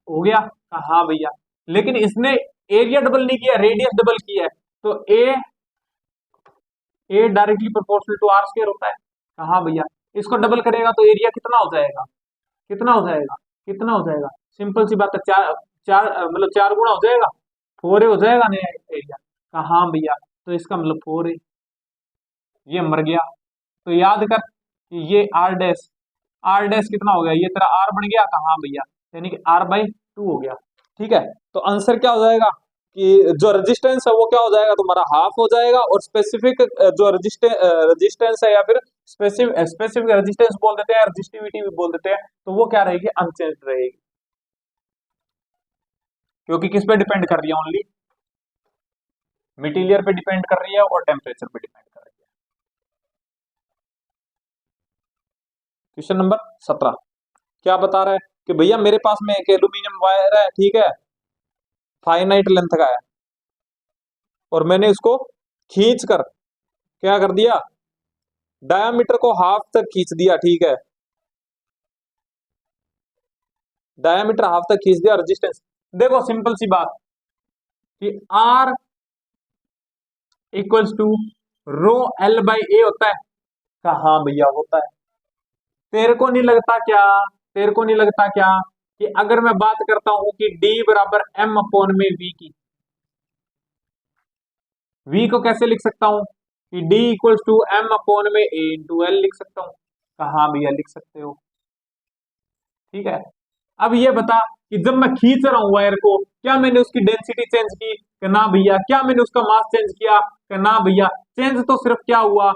हो गया, हाँ भैया, लेकिन इसने एरिया डबल नहीं किया, रेडियस डबल किया है, तो A directly proportional to R square होता है, हाँ भैया, इसको डबल करेगा तो एरिया कितना हो जाएगा, कितना हो जाएगा, कितना हो जाएगा, सिंपल सी बात है, चार चार मतलब 4 गुना हो जाएगा, 4 हो जाएगा ना एरिया, हाँ भैया, तो इसका मतलब 4 है, ये मर गया, तो याद कर कि ये आर डैश कितना हो गया, ये तेरा आर बन गया, कहाँ भैया, यानी कि आर बाई टू हो गया, ठीक है, तो आंसर क्या हो जाएगा कि जो रेजिस्टेंस है वो क्या हो जाएगा तुम्हारा, हाफ हो जाएगा, और स्पेसिफिक जो रेजिस्टेंस है या फिर स्पेसिफिक स्पेसिफिक रेजिस्टेंस बोल देते हैं, रेजिस्टिविटी भी बोल देते हैं, तो वो क्या रहेगी, अनचेंज रहेगी, क्योंकि किस पे डिपेंड कर रही है, ओनली मटेरियल पे डिपेंड कर रही है और टेम्परेचर पे डिपेंड कर रही है। क्वेश्चन नंबर 17 क्या बता रहा है कि भैया मेरे पास में एक एल्यूमिनियम वायर है, ठीक है, फाइनाइट लेंथ का है, और मैंने इसको खींच कर क्या कर दिया, डायामीटर को हाफ तक खींच दिया, ठीक है, डायामीटर हाफ तक खींच दिया, रेजिस्टेंस देखो सिंपल सी बात कि R equals to rho L by A होता है? कहाँ भैया होता है? तेरे को नहीं लगता क्या, तेरे को नहीं लगता क्या कि अगर मैं बात करता हूं कि डी बराबर एम अपॉन में वी की, वी को कैसे लिख सकता हूं कि D equals to M upon में ए इंटू एल लिख सकता हूं? कहाँ भैया लिख सकते हो? ठीक है। अब ये बता कि जब मैं खींच रहा हूं वायर को, क्या मैंने उसकी डेंसिटी चेंज की कि ना भैया? क्या मैंने उसका मास चेंज किया कि ना भैया? चेंज तो सिर्फ क्या हुआ,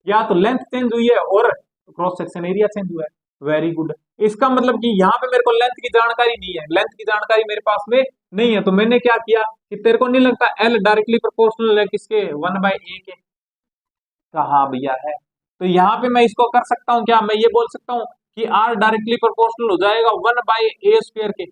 या तो लेंथ चेंज हुई है और क्रॉस सेक्शन एरिया चेंज हुआ है। Very good. इसका मतलब कि यहाँ पे मेरे को लेंथ की जानकारी नहीं है, लेंथ की जानकारी मेरे पास में नहीं है, तो मैंने क्या किया कि तेरे को नहीं लगता एल डायरेक्टली प्रोपोर्शनल है किसके, 1/a के? कहा भैया है? तो यहाँ पे मैं इसको कर सकता हूँ क्या, मैं ये बोल सकता हूँ कि आर डायरेक्टली प्रोपोर्शनल हो जाएगा 1/a² के,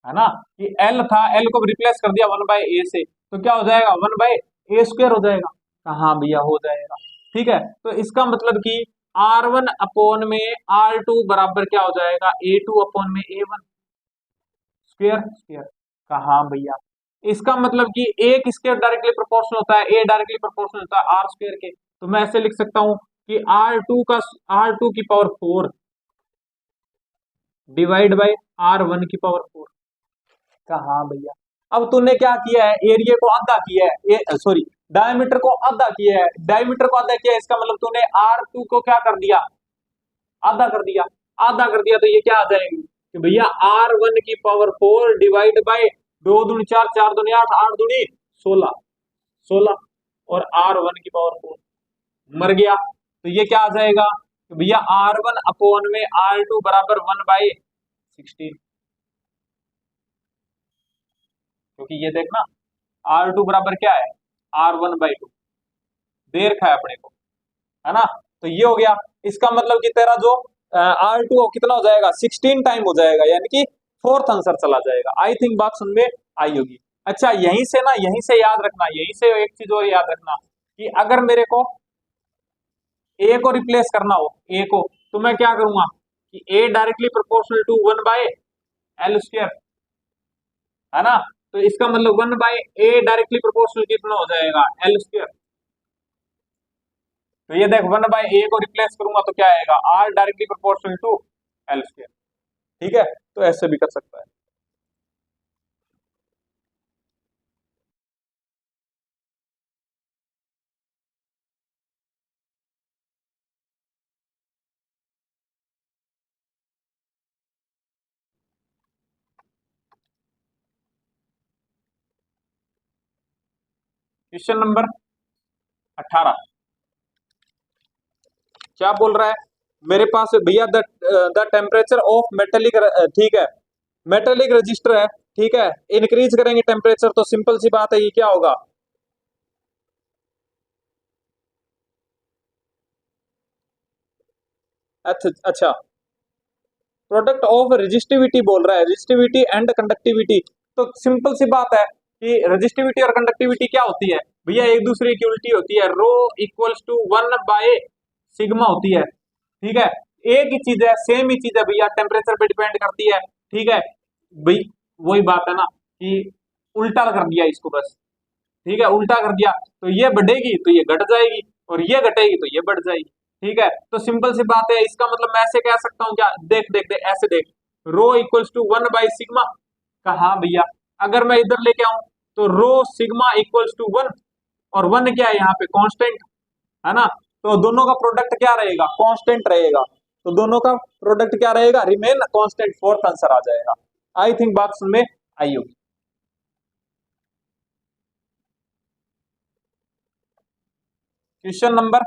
है ना? कि एल था, एल को रिप्लेस कर दिया 1/a से, तो क्या हो जाएगा, 1/a² हो जाएगा। कहाँ भैया हो जाएगा? ठीक है, तो इसका मतलब कि R1 अपॉन में R2 बराबर क्या हो जाएगा, A2 अपॉन में A1 स्क्वायर स्क्वायर। कहाँ भैया? इसका मतलब कि ए किसके डायरेक्टली प्रोपोर्शनल होता है, ए डायरेक्टली प्रोपोर्शनल होता है आर स्क्वायर के, तो मैं ऐसे लिख सकता हूं कि R2 की पावर 4 डिवाइड बाई R1 की पावर 4। कहाँ भैया? अब तूने क्या किया है, एरिया को आधा किया है, सॉरी डायमीटर को आधा किया है, डायमीटर को आधा किया है, इसका मतलब तूने R2 को क्या कर दिया, आधा कर दिया। आधा कर दिया तो ये क्या आ जाएगी कि भैया R1 की पावर 4 डिवाइड बाय 2 दूनी 4, 4 दूनी 8, 8 दूनी 16, 16 और R1 की पावर 4 मर गया, तो ये क्या आ जाएगा कि भैया R1 अपॉन में R2 बराबर 1/16, क्योंकि ये देखना R2 बराबर क्या है, R1/2 दे रखा है अपने को, है ना? तो ये हो गया। इसका मतलब कि तेरा जो R2 कितना हो जाएगा, 16 टाइम हो जाएगा, यानी कि फोर्थ आंसर चला जाएगा। आई थिंक बात सुन में आई होगी। अच्छा यहीं से ना, यहीं से याद रखना, यहीं से एक चीज और याद रखना कि अगर मेरे को ए को रिप्लेस करना हो, ए को, तो मैं क्या करूंगा कि ए डायरेक्टली प्रोपोर्शनल टू 1/L², है ना? तो इसका मतलब 1/a डायरेक्टली प्रोपोर्शनल कितना हो जाएगा, L²। तो ये देख 1/a को रिप्लेस करूंगा तो क्या आएगा, R directly proportional to L²। ठीक है, तो ऐसे भी कर सकता है। क्वेश्चन नंबर 18 क्या बोल रहा है मेरे पास भैया, द टेम्परेचर ऑफ मेटेलिक, ठीक है, मेटेलिक रजिस्टर है, ठीक है, इंक्रीज करेंगे टेम्परेचर तो सिंपल सी बात है, ये क्या होगा, अच्छा अच्छा, प्रोडक्ट ऑफ रेजिस्टिविटी बोल रहा है, रेजिस्टिविटी एंड कंडक्टिविटी। तो सिंपल सी बात है कि रेजिस्टिविटी और कंडक्टिविटी क्या होती है भैया, एक दूसरे की उल्टी होती है, रो इक्वल्स टू 1/सिग्मा होती है। ठीक है, एक ही चीज है, सेम ही चीज है भैया, टेम्परेचर पे डिपेंड करती है। ठीक है भाई, वही बात है ना कि उल्टा कर दिया इसको बस, ठीक है, उल्टा कर दिया, तो ये बढ़ेगी तो ये घट जाएगी, और ये घटेगी तो ये बढ़ जाएगी। ठीक है, तो सिंपल सी बात है, इसका मतलब मैं ऐसे कह सकता हूँ क्या, देख देख देख ऐसे देख, रो इक्वल्स टू 1/सिग्मा। कहा भैया, अगर मैं इधर लेके आऊं तो रो सिग्मा इक्वल्स टू 1, और 1 क्या है यहाँ पे, कांस्टेंट, है ना? तो दोनों का प्रोडक्ट क्या रहेगा, कांस्टेंट रहेगा, तो दोनों का प्रोडक्ट क्या रहेगा, रिमेन कांस्टेंट, फोर्थ आंसर आ जाएगा। आई थिंक बात सुन में आई होगी। क्वेश्चन नंबर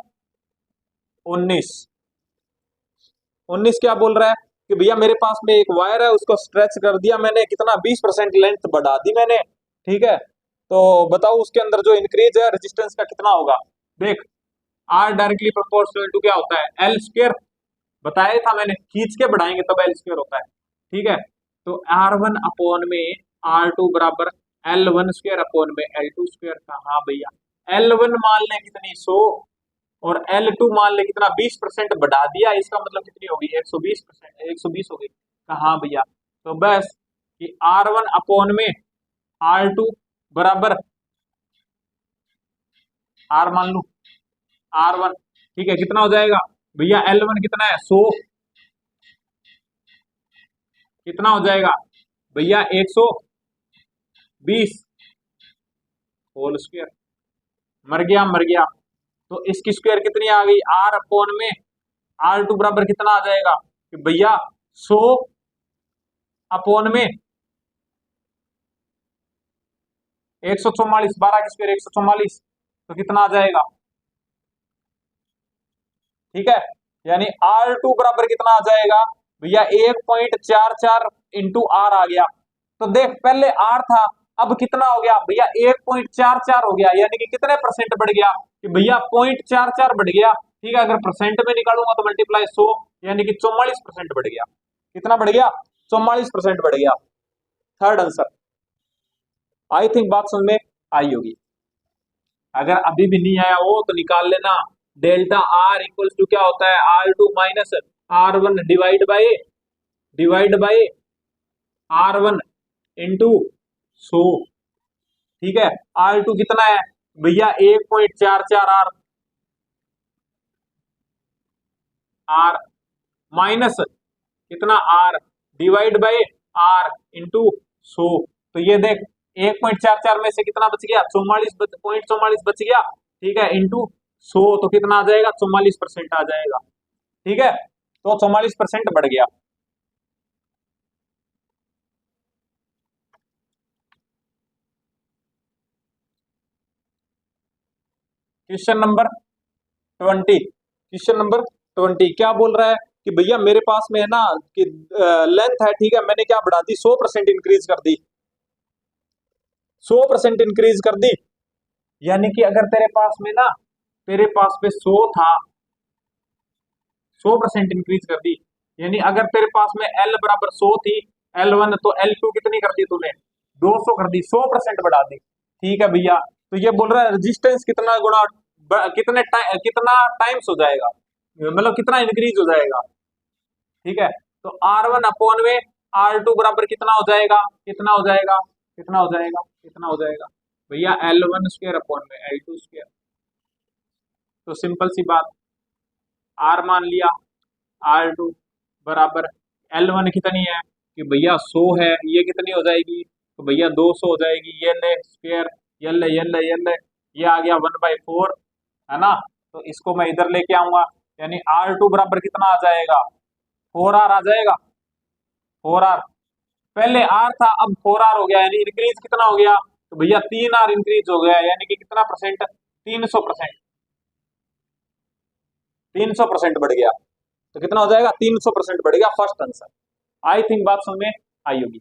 19, 19 क्या बोल रहा है कि भैया मेरे पास में एक वायर है, उसको स्ट्रेच कर दिया मैंने, कितना, 20% लेंथ बढ़ा दी मैंने। ठीक है, तो बताओ उसके अंदर जो इंक्रीज है रेजिस्टेंस का कितना होगा। देख, आर डायरेक्टली प्रोपोर्शनल टू क्या होता है, L², बताया था मैंने, खींच के बढ़ाएंगे तब L² होता है। ठीक है, तो R1 अपॉन में R2 बराबर L1² अपॉन में L2²। हाँ भैया, L1 मान ले कितनी, 100, और L2 मान ले कितना, 20% बढ़ा दिया, इसका मतलब कितनी होगी, 120%, 120 हो गई। कहाँ भैया, तो बस कि R1 अपॉन में R2 बराबर आर मान लू, R1, ठीक है, कितना हो जाएगा भैया L1 कितना है 100, कितना हो जाएगा भैया 120 होल स्क्वायर, मर गया मर गया। तो इसकी स्क्वायर कितनी आ गई R अपॉन में R2 बराबर कितना आ जाएगा कि भैया 100 अपॉन में 144, 12 की स्क्वायर 144, तो कितना आ जाएगा, ठीक है, यानी R2 बराबर कितना आ जाएगा भैया 1.44 इंटू R आ गया। तो देख पहले R था, अब कितना हो गया भैया 1.44 हो गया, यानी कि कितने परसेंट बढ़ गया कि भैया 0.44 बढ़ गया, ठीक है। अगर परसेंट में निकालूंगा तो मल्टीप्लाई 100, यानी कि 44% बढ़ गया। कितना बढ़ गया 44% बढ़ गया। थर्ड आंसर, आई थिंक बात समझ में आई होगी। अगर अभी भी नहीं आया हो तो निकाल लेना, डेल्टा आर इक्वल्स टू क्या होता है R2 minus R1 divide by R1 into 100, ठीक है। R2 कितना है भैया 1.44 R माइनस कितना R divide by R into 100, तो ये देख 1.44 में से कितना बच गया 44.44 बच गया, ठीक है, इंटू 100, तो कितना आ जाएगा 44% आ जाएगा, ठीक है। तो 44% बढ़ गया। क्वेश्चन नंबर 20, क्वेश्चन नंबर 20 क्या बोल रहा है कि भैया मेरे पास में है ना कि लेंथ है, ठीक है, मैंने क्या बढ़ा दी 100% इंक्रीज कर दी, 100% इंक्रीज कर दी, यानी कि अगर तेरे पास में ना तेरे पास में 100 था, 100% इंक्रीज कर दी, यानी अगर तेरे पास में L बराबर 100 थी L1, तो L2 कितनी कर दी तूने 200 कर दी, 100% बढ़ा दी, ठीक है भैया। तो ये बोल रहा है रेजिस्टेंस कितना गुना कितना टाइम्स हो जाएगा, मतलब कितना इंक्रीज हो जाएगा, ठीक है। तो R1 अपॉन में R2 बराबर कितना हो जाएगा, कितना हो जाएगा, कितना हो जाएगा, कितना हो जाएगा भैया L1 स्क्वायर अपॉन में L2 स्क्वायर। तो सिंपल सी बात, R मान लिया, R2 बराबर L1 कितनी है कि भैया 100 है, ये कितनी हो जाएगी तो भैया 200 हो जाएगी, ये ले स्क्वायर, ये ले ये आ गया 1/4, है ना। तो इसको मैं इधर लेके आऊंगा, यानी R2 बराबर कितना आ जाएगा 4R आ जाएगा, 4R, पहले R था अब 4R हो गया, यानी इंक्रीज कितना हो गया तो भैया 3R इंक्रीज हो गया, यानी कि कितना परसेंट 300%, 300% बढ़ गया। तो कितना हो जाएगा 300% बढ़ गया, फर्स्ट आंसर। आई थिंक बात समझ में आई होगी।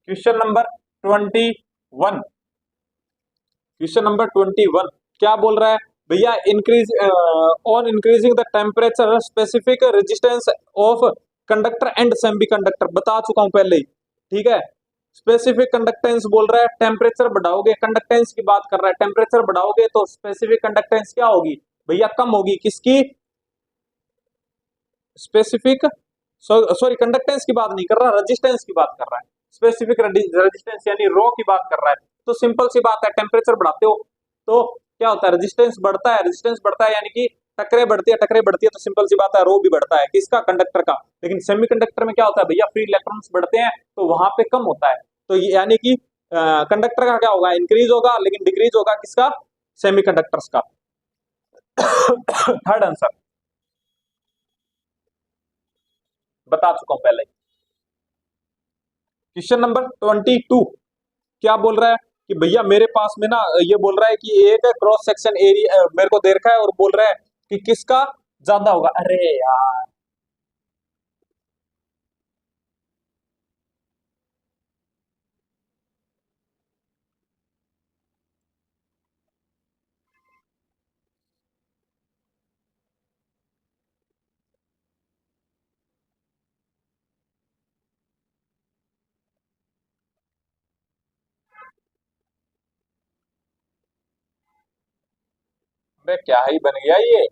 क्वेश्चन नंबर 21, क्वेश्चन नंबर 21 क्या बोल रहा है भैया increase on increasing the temperature specific resistance of conductor and semiconductor, बता चुका हूं पहले ही, ठीक है। स्पेसिफिक कंडक्टेंस बोल रहा है, टेम्परेचर बढ़ाओगे, कंडक्टेंस की बात कर रहा है, टेम्परेचर बढ़ाओगे तो स्पेसिफिक कंडक्टेंस क्या होगी भैया कम होगी, किसकी स्पेसिफिक, सॉरी कंडक्टेंस की बात नहीं कर रहा, रेजिस्टेंस की बात कर रहा है, स्पेसिफिक रेजिस्टेंस यानी रो की बात कर रहा है। तो सिंपल सी बात है, टेम्परेचर बढ़ाते हो तो क्या होता है रेजिस्टेंस बढ़ता है, रेजिस्टेंस बढ़ता है यानी कि टकरे बढ़ती है, टकरे बढ़ती है तो सिंपल सी बात है रो भी बढ़ता है, किसका कंडक्टर का। लेकिन सेमीकंडक्टर में क्या होता है भैया फ्री इलेक्ट्रॉन्स बढ़ते हैं तो वहां पे कम होता है, तो ये यानी कि कंडक्टर का क्या होगा इंक्रीज होगा, लेकिन डिक्रीज होगा किसका सेमीकंडक्टर्स का। थर्ड आंसर बता चुका हूं पहले। क्वेश्चन नंबर 22 क्या बोल रहा है कि भैया मेरे पास में ना ये बोल रहा है कि एक क्रॉस सेक्शन एरिया मेरे को दे रखा है और बोल रहा है कि किसका ज्यादा होगा, अरे यार बे क्या ही बन गया ये,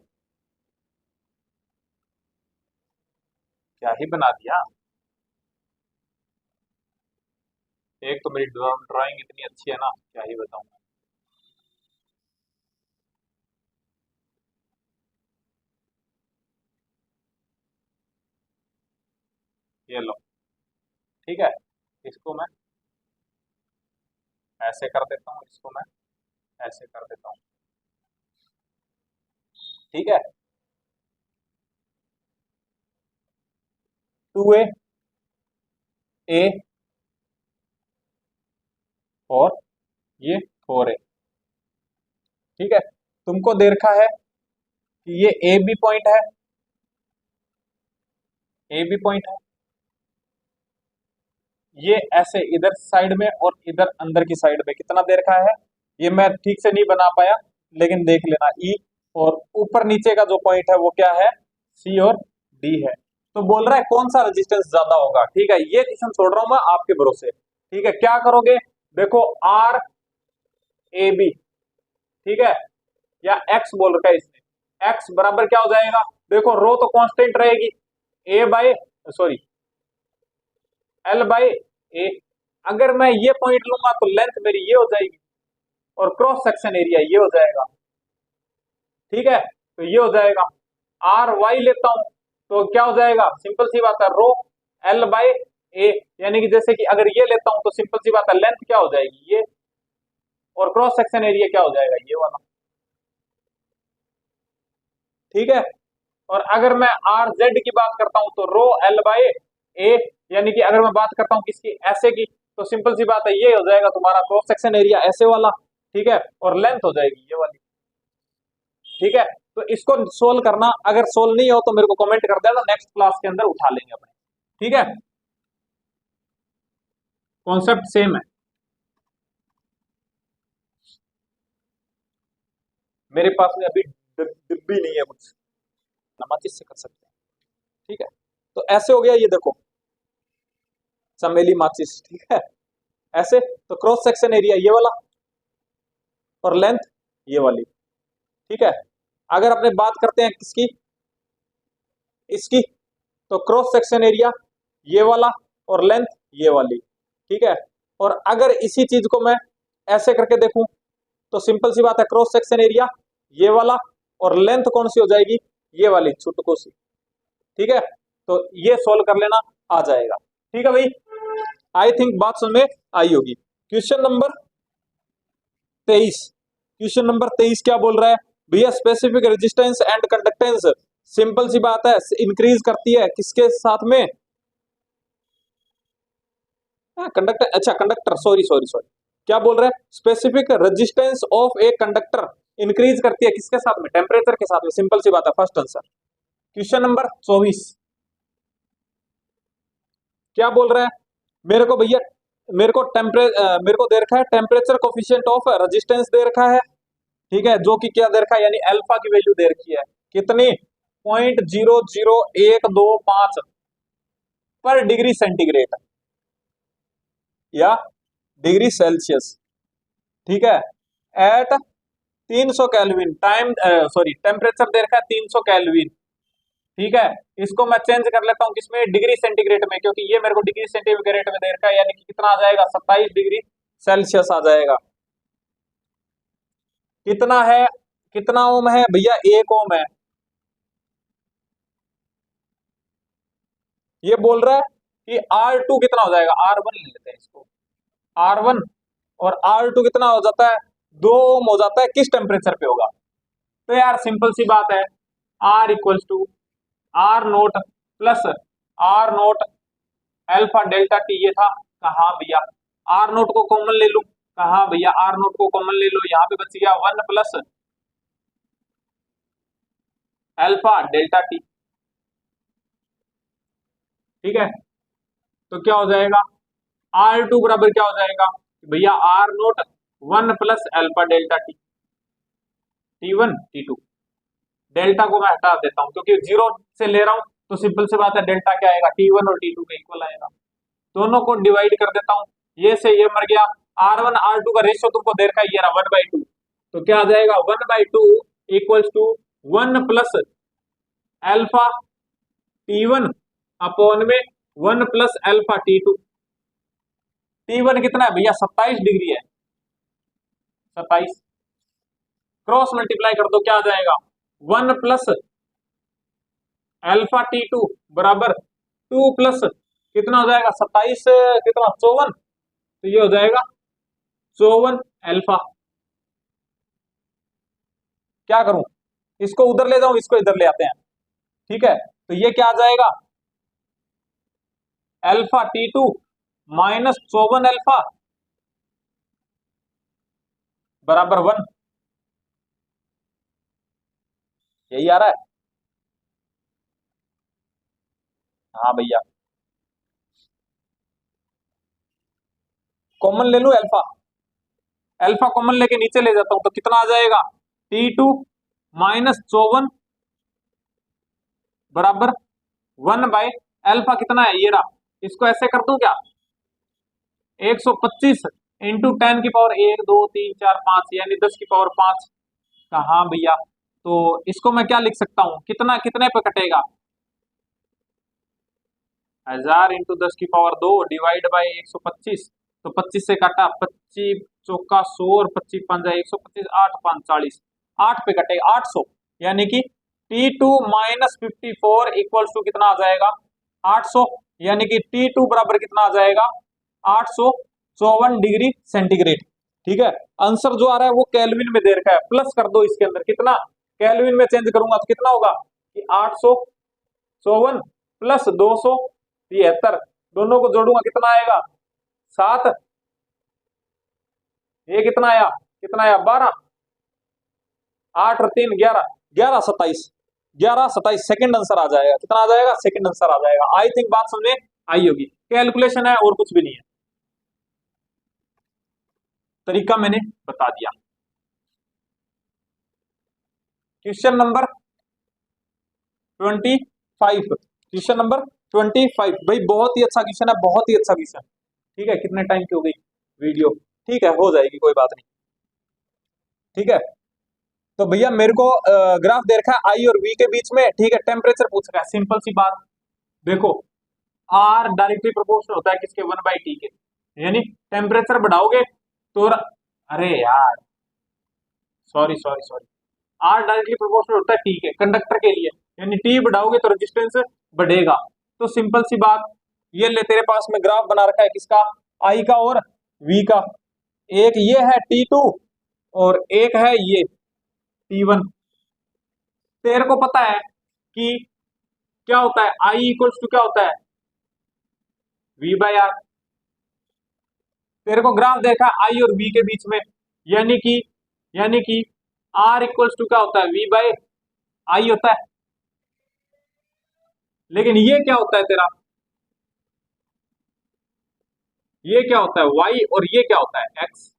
क्या ही बना दिया। एक तो मेरी ड्राइंग इतनी अच्छी है ना, क्या ही बताऊं। ये लो, ठीक है। इसको मैं ऐसे कर देता हूँ, इसको मैं ऐसे कर देता हूँ, ठीक है। 2a a और ये 4a, ठीक है। तुमको दे रखा है कि ये ए बी पॉइंट है, ए बी पॉइंट है, ये ऐसे इधर साइड में और इधर अंदर की साइड में कितना दे रखा है, ये मैं ठीक से नहीं बना पाया, लेकिन देख लेना ई। और ऊपर नीचे का जो पॉइंट है वो क्या है, सी और डी है। तो बोल रहा है कौन सा रेजिस्टेंस ज्यादा होगा, ठीक है। ये क्वेश्चन छोड़ रहा हूं मैं आपके भरोसे, ठीक है। क्या करोगे, देखो आर ए बी, ठीक है, या एक्स बोल रखा है इसने, एक्स बराबर क्या हो जाएगा, देखो रो तो कांस्टेंट रहेगी, ए बाय सॉरी एल बाय ए। अगर मैं ये पॉइंट लूंगा तो लेंथ मेरी ये हो जाएगी और क्रॉस सेक्शन एरिया ये हो जाएगा, ठीक है। तो ये हो जाएगा, आर वाई लेता हूं तो क्या हो जाएगा, सिंपल सी बात है, रो एल बाय ए, यानी कि जैसे कि अगर ये लेता हूं तो सिंपल सी बात है, लेंथ क्या हो जाएगी ये, और क्रॉस सेक्शन एरिया क्या हो जाएगा ये वाला, ठीक है। और अगर मैं आर जेड की बात करता हूं तो रो एल बाय ए, यानी कि अगर मैं बात करता हूं किसकी, ऐसे की, तो सिंपल सी बात है ये हो जाएगा तुम्हारा क्रॉस सेक्शन एरिया ऐसे वाला, ठीक है, और लेंथ हो जाएगी ये वाली, ठीक है। तो इसको सोल्व करना, अगर सोल्व नहीं हो तो मेरे को कमेंट कर देना, नेक्स्ट क्लास के अंदर उठा लेंगे अपने, ठीक है। कॉन्सेप्ट सेम है। मेरे पास में अभी डिब्बी नहीं है कुछ, माचिस से कर सकते हैं, ठीक है। तो ऐसे हो गया, ये देखो चमेली माचिस, ठीक है। ऐसे तो क्रॉस सेक्शन एरिया ये वाला और लेंथ ये वाली, ठीक है। अगर अपने बात करते हैं किसकी, इसकी, तो क्रॉस सेक्शन एरिया ये वाला और लेंथ ये वाली, ठीक है। और अगर इसी चीज को मैं ऐसे करके देखूं तो सिंपल सी बात है, क्रॉस सेक्शन एरिया ये वाला और लेंथ कौन सी हो जाएगी, ये वाली छुटको सी, ठीक है। तो ये सोल्व कर लेना, आ जाएगा, ठीक है भाई। आई थिंक बात समझ में आई होगी। क्वेश्चन नंबर 23, क्वेश्चन नंबर 23 क्या बोल रहा है भैया, specific resistance and conductance, simple सी बात है, इंक्रीज करती है किसके साथ में, कंडक्टर, अच्छा कंडक्टर, सॉरी सॉरी सॉरी, क्या बोल रहा है, specific resistance of a conductor increase करती है किसके साथ में, टेम्परेचर के साथ में, सिंपल सी बात है, फर्स्ट आंसर। क्वेश्चन नंबर 24 क्या बोल रहा है, मेरे को भैया, मेरे को दे रखा है टेम्परेचर कोफिशिएंट ऑफ रेजिस्टेंस दे रखा है, ठीक है, जो कि क्या दे रखा है, यानी अल्फा की वैल्यू दे रखी है कितनी, 0.00125 पर डिग्री सेंटीग्रेड या डिग्री सेल्सियस, ठीक है, at 300 Kelvin time, sorry temperature दे रखा है 300 केल्विन, ठीक है। इसको मैं चेंज कर लेता हूं किसमें, डिग्री सेंटीग्रेड में, क्योंकि ये मेरे को डिग्री सेंटीग्रेड में दे रखा है, यानी कि कितना आ जाएगा, 27 डिग्री सेल्सियस आ जाएगा। कितना है, कितना ओम है भैया, 1 ओम है। ये बोल रहा है कि R2 कितना हो जाएगा, R1 ले लेते हैं इसको, R1 और R2 कितना हो जाता है, 2 ओम हो जाता है, किस टेम्परेचर पे होगा, तो यार सिंपल सी बात है, R equals to R nought plus R nought alpha delta T, ये था, कहा भैया आर नोट को कॉमन ले लूं, कहा भैया आर नोट को कॉमन ले लो, यहाँ पे बच गया 1 प्लस अल्फा डेल्टा टी, ठीक है। तो क्या हो जाएगा, R2 बराबर क्या हो जाएगा भैया, R nought 1 plus alpha delta T, T1 T2, delta को मैं हटा देता हूं क्योंकि जीरो से ले रहा हूं, तो सिंपल सी बात है, डेल्टा क्या आएगा, T1 और T2 के इक्वल आएगा, दोनों को डिवाइड कर देता हूं, ये से ये मर गया, R1 R2 का रेशियो तुमको दे रखा है, ये रहा 1/2, तो क्या आ जाएगा 1/2 equals to 1 plus alpha T1 upon में 1 प्लस अल्फा T2, T1 कितना है भैया 27 डिग्री है, 27। क्रॉस मल्टीप्लाई कर दो क्या आ जाएगा, 1 प्लस अल्फा T2 बराबर 2 प्लस कितना हो जाएगा 27 कितना 54, तो ये हो जाएगा 54 अल्फा। क्या करूं, इसको उधर ले जाऊं, इसको इधर ले आते हैं, ठीक है। तो ये क्या आ जाएगा, अल्फा T2 माइनस 54 अल्फा बराबर 1, यही आ रहा है। हाँ भैया, कॉमन ले लूं अल्फा, अल्फा कॉमन लेके नीचे ले जाता हूं तो कितना आ जाएगा, T2 माइनस 54 बराबर 1 बाय अल्फा कितना है ये रहा। इसको ऐसे कर दूं क्या, 125 इंटू 10 की पावर 1 2 3 4 5 यानी 10 की पावर 5 का। हाँ भैया, तो इसको मैं क्या लिख सकता हूं, कितना कितने पे कटेगा, 1000 इंटू 10 की पावर 2 डिवाइड बाई 125, तो 25 से काटा 25 चौका 100 और 25 पंजा 125 8 5 40, 8 पे कटेगा 800, यानी कि T2 माइनस 54 इक्वल्स टू कितना आ जाएगा 800, यानी कि T2 बराबर कितना आ जाएगा 854 डिग्री सेंटीग्रेड। ठीक है, आंसर जो आ रहा है वो केल्विन में दे रखा है, प्लस कर दो इसके अंदर कितना, केल्विन में चेंज करूंगा तो कितना होगा कि 854 प्लस 273, दोनों को जोड़ूंगा कितना आएगा 7, ये कितना आया 12, 8 और 3 11, 11 27, 11 27 सेकंड आंसर आ जाएगा, कितना आ जाएगा सेकंड आंसर आ जाएगा। आई थिंक बात समझ में आई होगी, कैलकुलेशन है और कुछ भी नहीं है, तरीका मैंने बता दिया। क्वेश्चन नंबर 25, क्वेश्चन नंबर 25 भाई बहुत ही अच्छा क्वेश्चन है, बहुत ही अच्छा क्वेश्चन। ठीक है, कितने टाइम की हो गई वीडियो, ठीक है हो जाएगी कोई बात नहीं, ठीक है। तो भैया मेरे को ग्राफ दे रखा है आई और वी के बीच में, ठीक है, टेम्परेचर पूछ रहा है, सिंपल सी बात देखो, आर डायरेक्टली प्रोपोर्शनल होता है किसके 1/T के, यानी टेम्परेचर बढ़ाओगे तो अरे यार sorry sorry sorry, R directly proportional होता है टी के कंडक्टर के लिए, यानी टी बढ़ाओगे तो रेजिस्टेंस बढ़ेगा। तो सिंपल सी बात, ये ले तेरे पास में ग्राफ बना रखा है किसका, आई का और वी का, एक ये है T2 और एक है ये T1। तेरे को पता है कि क्या होता है, आई इक्वल्स टू क्या होता है V/R। तेरे को ग्राफ देखा आई और V के बीच में, यानी कि R इक्वल्स टू क्या होता है V/I होता है, लेकिन ये क्या होता है तेरा, ये क्या होता है Y और ये क्या होता है X।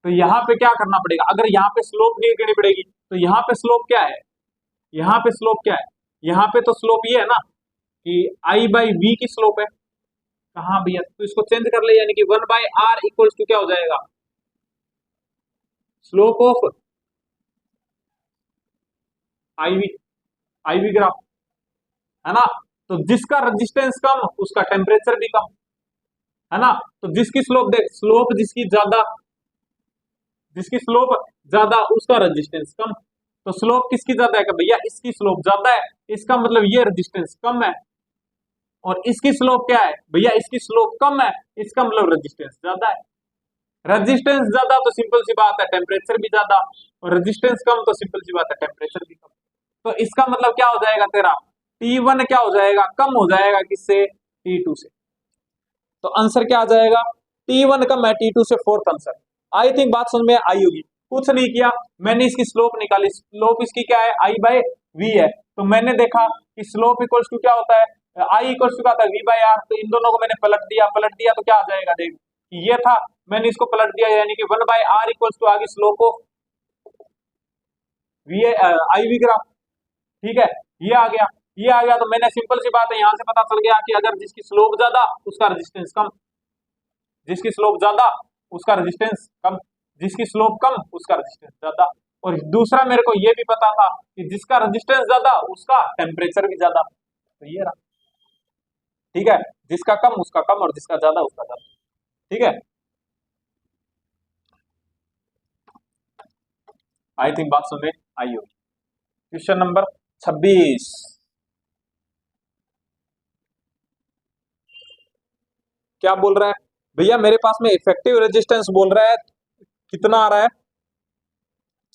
तो यहां पे क्या करना पड़ेगा, अगर यहाँ पे स्लोप नहीं करनी पड़ेगी तो यहाँ पे स्लोप क्या है, यहाँ पे स्लोप क्या है, यहाँ पे तो स्लोप ये है ना कि I/V की स्लोप है, कहाँ भैया, तो इसको चेंज कर ले, यानी कि 1/R इक्वल्स टू क्या हो जाएगा स्लोप ऑफ IV ग्राफ, है ना। तो जिसका रेजिस्टेंस कम उसका टेम्परेचर भी कम, है ना। तो जिसकी स्लोप देख, स्लोप जिसकी स्लोप ज्यादा उसका रेजिस्टेंस कम, तो स्लोप किसकी ज्यादा है कि भैया इसकी स्लोप ज्यादा है, इसका मतलब ये रेजिस्टेंस कम है, और इसकी स्लोप क्या है भैया इसकी स्लोप कम है, इसका मतलब रेजिस्टेंस ज्यादा है। रेजिस्टेंस ज्यादा तो सिंपल सी बात है टेम्परेचर भी ज्यादा, और रेजिस्टेंस कम तो सिंपल सी बात है टेम्परेचर भी कम। तो इसका मतलब क्या हो जाएगा तेरा, T1 क्या हो जाएगा कम हो जाएगा किससे, T2 से। तो आंसर क्या आ जाएगा, T1 कम है T2 से, फोर्थ आंसर। आई थिंक बात समझ में आई होगी, कुछ नहीं किया मैंने, इसकी स्लोप निकाली, स्लोप इसकी क्या है I/V है, तो मैंने देखा कि स्लोप इक्वल्स टू क्या होता है, I इक्वल्स टू क्या होता है V/R, तो इन दोनों को मैंने पलट दिया तो क्या आ जाएगा, देख ये था, मैंने इसको पलट दिया, यानी कि 1/R इक्वल्स टू आगे स्लोप ऑफ IV ग्राफ, ठीक है, ये आ गया, तो मैंने सिंपल सी बात है यहां से पता चल गया कि अगर जिसकी स्लोप ज्यादा उसका रेजिस्टेंस कम, जिसकी स्लोप ज्यादा उसका रेजिस्टेंस कम, जिसकी स्लोप कम उसका रेजिस्टेंस ज्यादा। और दूसरा मेरे को ये भी पता था कि जिसका रेजिस्टेंस ज्यादा उसका टेम्परेचर भी ज्यादा, तो ये रहा, ठीक है, जिसका कम उसका कम और जिसका ज्यादा उसका ज्यादा। ठीक है, आई थिंक बात समझ में आई होगी। क्वेश्चन नंबर 26, क्या बोल रहा है भैया, मेरे पास में इफेक्टिव रेजिस्टेंस बोल रहा है कितना आ रहा है,